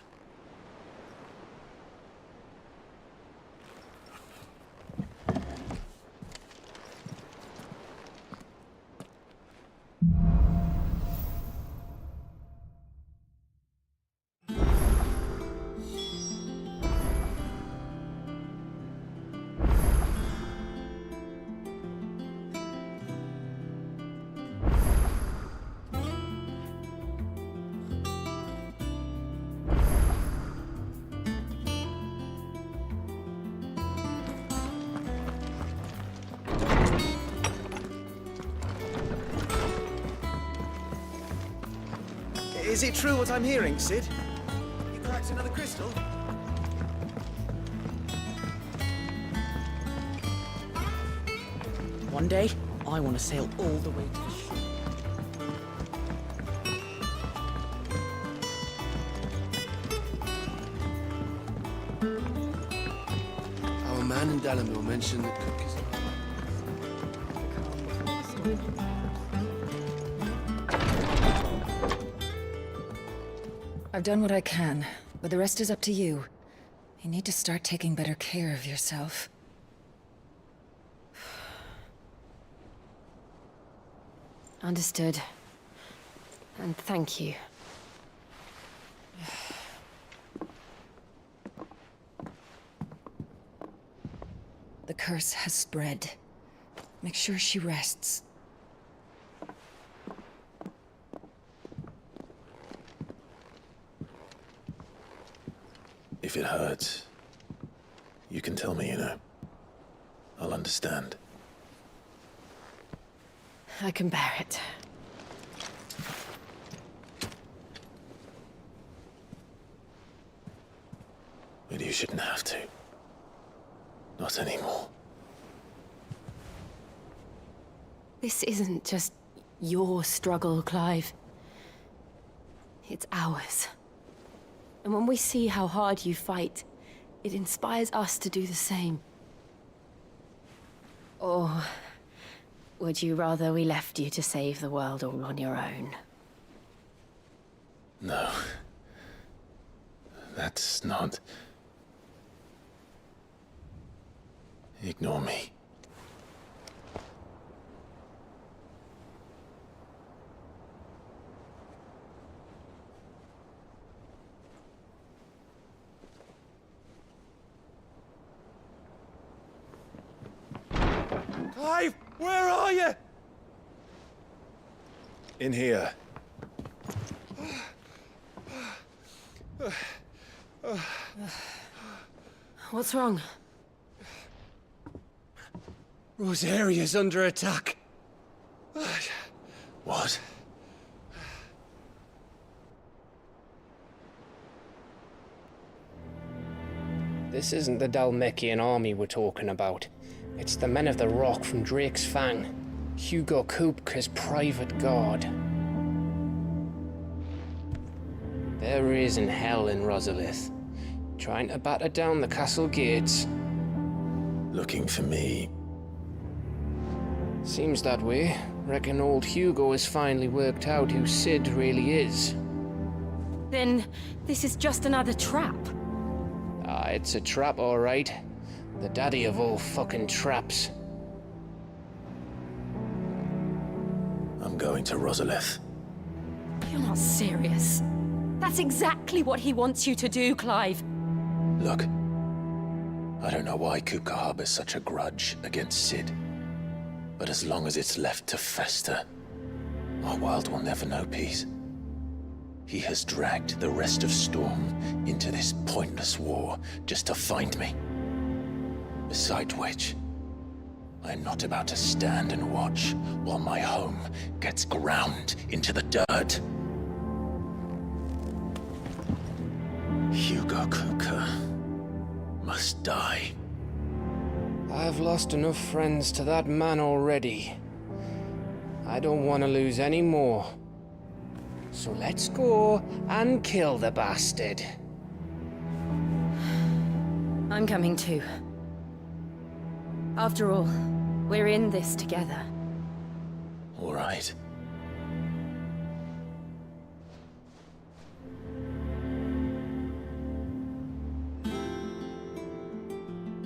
Is it true what I'm hearing, Cid? You cracked another crystal? One day, I want to sail all the way to the shore. Our man in Dalamil mentioned that Cook is... I've done what I can, but the rest is up to you. You need to start taking better care of yourself. Understood. And thank you. The curse has spread. Make sure she rests. If it hurts, you can tell me, you know. I'll understand. I can bear it. But you shouldn't have to. Not anymore. This isn't just your struggle, Clive. It's ours. And when we see how hard you fight, it inspires us to do the same. Or would you rather we left you to save the world all on your own? No. That's not... Ignore me. Clive, where are you? In here. What's wrong? Rosaria's under attack. What? This isn't the Dalmekian army we're talking about. It's the men of the Rock from Drake's Fang. Hugo Kupka's private guard. There is in hell in Rosalith, trying to batter down the castle gates. Looking for me. Seems that way. Reckon old Hugo has finally worked out who Cid really is. Then this is just another trap. Ah, it's a trap, all right. The daddy of all fucking traps. I'm going to Rosalith. You're not serious. That's exactly what he wants you to do, Clive. Look, I don't know why Kupka harbors such a grudge against Cid. But as long as it's left to fester, our world will never know peace. He has dragged the rest of Storm into this pointless war just to find me. Besides which, I'm not about to stand and watch while my home gets ground into the dirt. Hugo Kupka must die. I've lost enough friends to that man already. I don't want to lose any more. So let's go and kill the bastard. I'm coming too. After all, we're in this together. All right.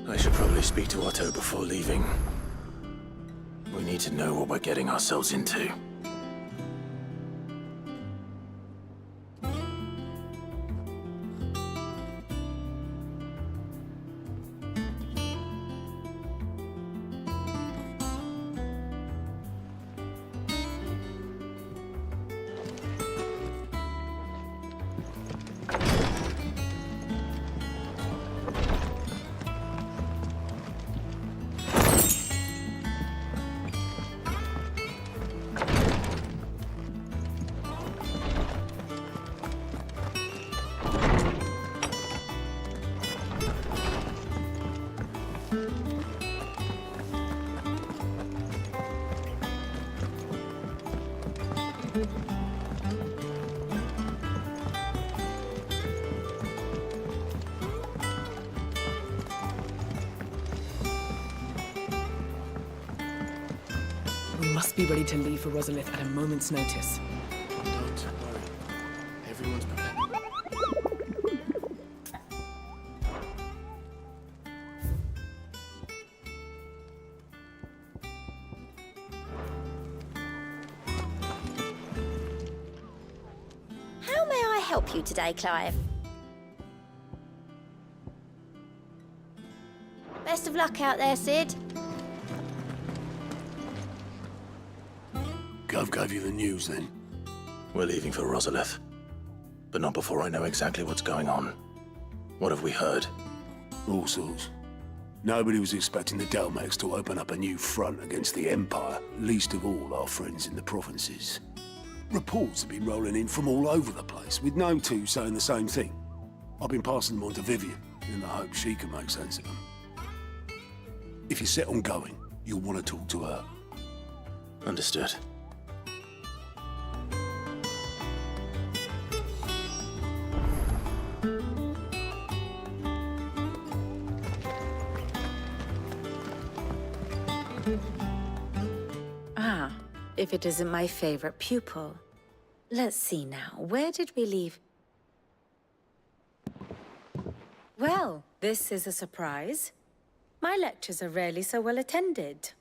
I should probably speak to Otto before leaving. We need to know what we're getting ourselves into. We must be ready to leave for Rosalith at a moment's notice. Don't worry. Everyone's prepared. How may I help you today, Clive? Best of luck out there, Sid. Gov gave you the news, then? We're leaving for Rosalith. But not before I know exactly what's going on. What have we heard? All sorts. Nobody was expecting the Dalmex to open up a new front against the Empire, least of all our friends in the provinces. Reports have been rolling in from all over the place, with no two saying the same thing. I've been passing them on to Vivian, in the hope she can make sense of them. If you're set on going, you'll want to talk to her. Understood. Ah, if it isn't my favorite pupil. Let's see now, where did we leave? Well, this is a surprise. My lectures are rarely so well attended.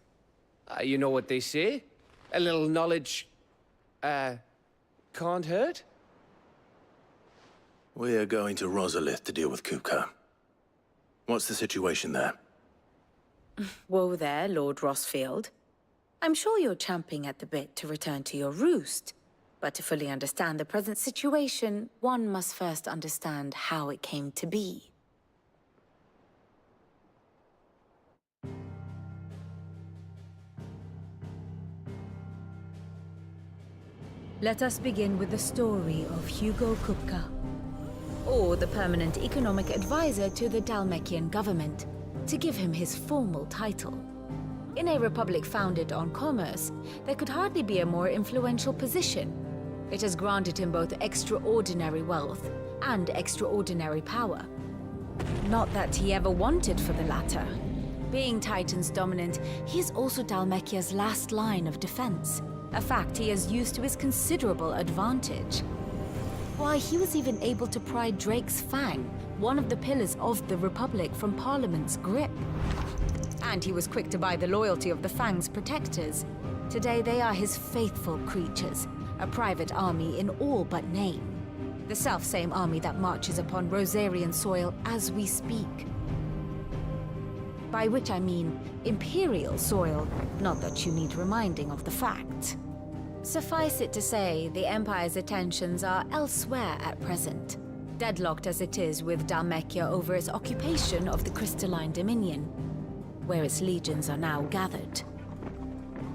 You know what they say? A little knowledge, can't hurt? We're going to Rosalith to deal with Kupka. What's the situation there? Whoa there, Lord Rosfield. I'm sure you're champing at the bit to return to your roost. But to fully understand the present situation, one must first understand how it came to be. Let us begin with the story of Hugo Kupka, or the permanent economic advisor to the Dalmekian government, to give him his formal title. In a republic founded on commerce, there could hardly be a more influential position. It has granted him both extraordinary wealth and extraordinary power. Not that he ever wanted for the latter. Being Titan's dominant, he is also Dalmekia's last line of defense, a fact he has used to his considerable advantage. Why, he was even able to pry Drake's Fang, one of the pillars of the Republic, from Parliament's grip. And he was quick to buy the loyalty of the Fang's protectors. Today they are his faithful creatures, a private army in all but name. The self-same army that marches upon Rosarian soil as we speak. By which I mean Imperial soil, not that you need reminding of the fact. Suffice it to say, the Empire's attentions are elsewhere at present, deadlocked as it is with Dalmekia over its occupation of the Crystalline Dominion, where its legions are now gathered.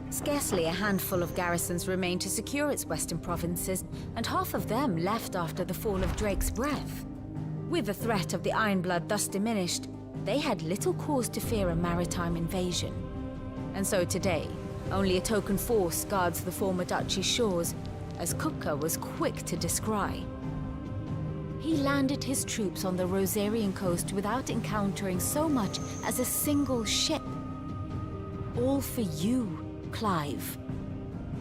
Scarcely a handful of garrisons remain to secure its western provinces, and half of them left after the fall of Drake's Breath. With the threat of the Ironblood thus diminished, they had little cause to fear a maritime invasion. And so today, only a token force guards the former duchy's shores, as Kupka was quick to descry. He landed his troops on the Rosarian coast without encountering so much as a single ship. All for you, Clive.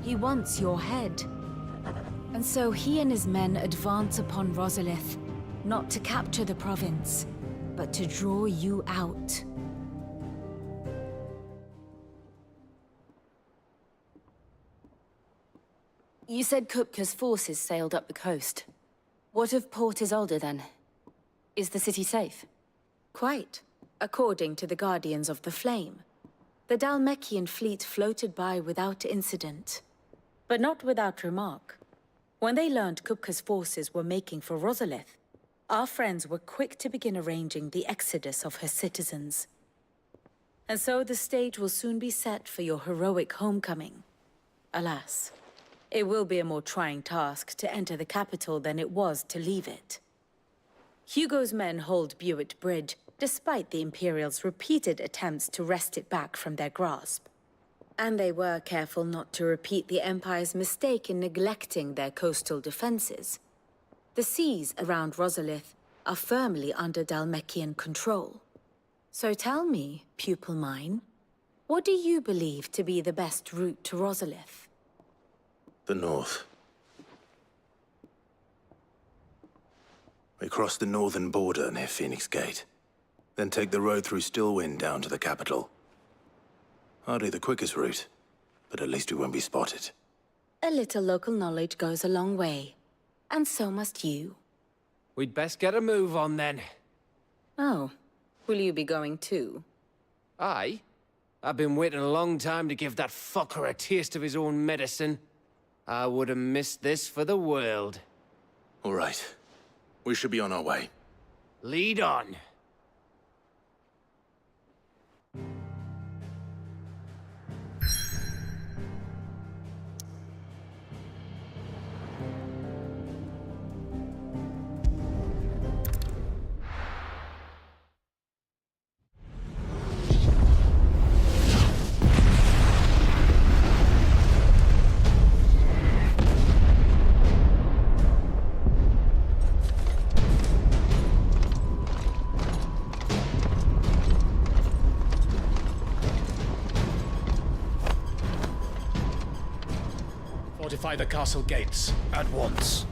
He wants your head. And so he and his men advance upon Rosalith, not to capture the province, but to draw you out. You said Kupka's forces sailed up the coast. What of Port Isolde, then? Is the city safe? Quite, according to the Guardians of the Flame. The Dalmekian fleet floated by without incident, but not without remark. When they learned Kupka's forces were making for Rosalith, our friends were quick to begin arranging the exodus of her citizens. And so the stage will soon be set for your heroic homecoming. Alas, it will be a more trying task to enter the capital than it was to leave it. Hugo's men hold Buett Bridge, despite the Imperials' repeated attempts to wrest it back from their grasp. And they were careful not to repeat the Empire's mistake in neglecting their coastal defenses. The seas around Rosalith are firmly under Dhalmekian control. So tell me, pupil mine, what do you believe to be the best route to Rosalith? The north. We cross the northern border near Phoenix Gate. Then take the road through Stillwind down to the capital. Hardly the quickest route, but at least we won't be spotted. A little local knowledge goes a long way. And so must you. We'd best get a move on then. Oh, will you be going too? Aye. I've been waiting a long time to give that fucker a taste of his own medicine. I would have missed this for the world. All right. We should be on our way. Lead on. Fortify the castle gates at once.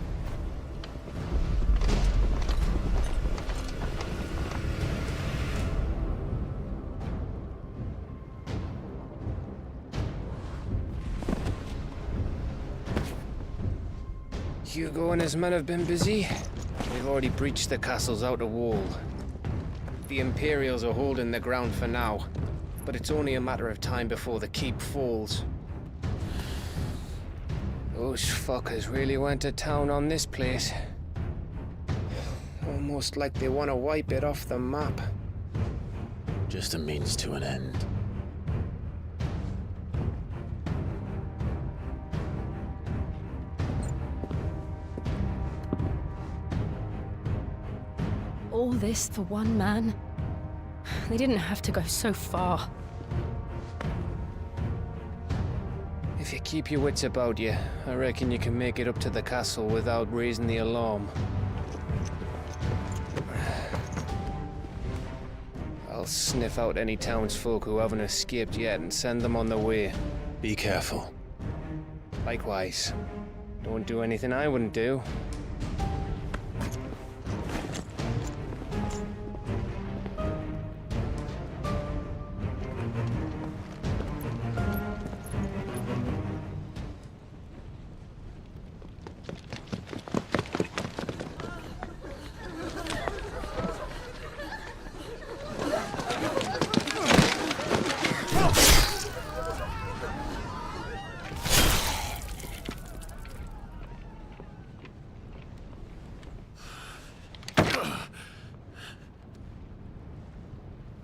Hugo and his men have been busy. They've already breached the castle's outer wall. The Imperials are holding the ground for now, but it's only a matter of time before the keep falls. Those fuckers really went to town on this place. Almost like they want to wipe it off the map. Just a means to an end. All this for one man? They didn't have to go so far. If you keep your wits about you, I reckon you can make it up to the castle without raising the alarm. I'll sniff out any townsfolk who haven't escaped yet and send them on their way. Be careful. Likewise. Don't do anything I wouldn't do.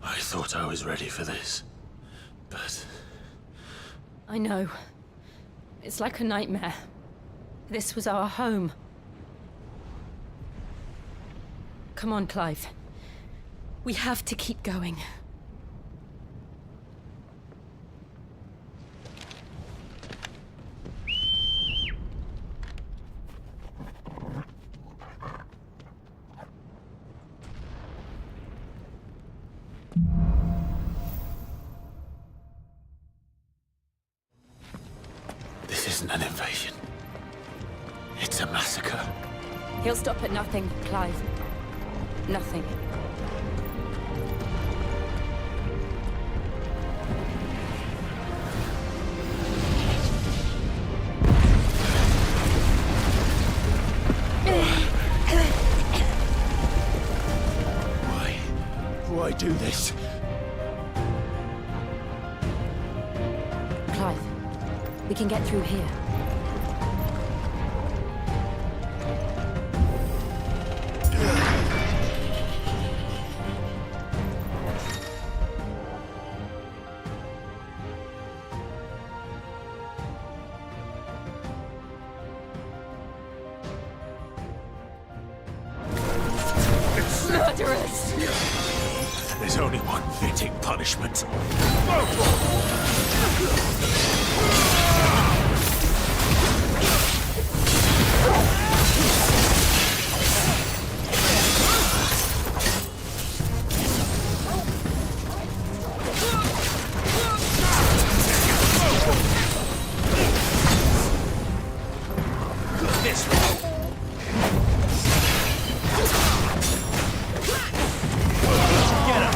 I thought I was ready for this, but... I know. It's like a nightmare. This was our home. Come on, Clive. We have to keep going. This isn't an invasion. It's a massacre. He'll stop at nothing, Clive. Nothing. Why do this? Clive, we can get through here. Murderers! There's only one fitting punishment. This way. Get up.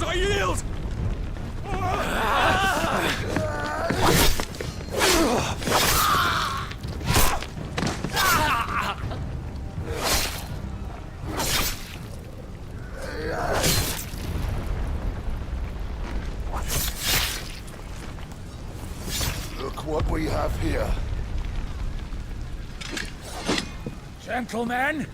I yield! Look what we have here. Gentlemen,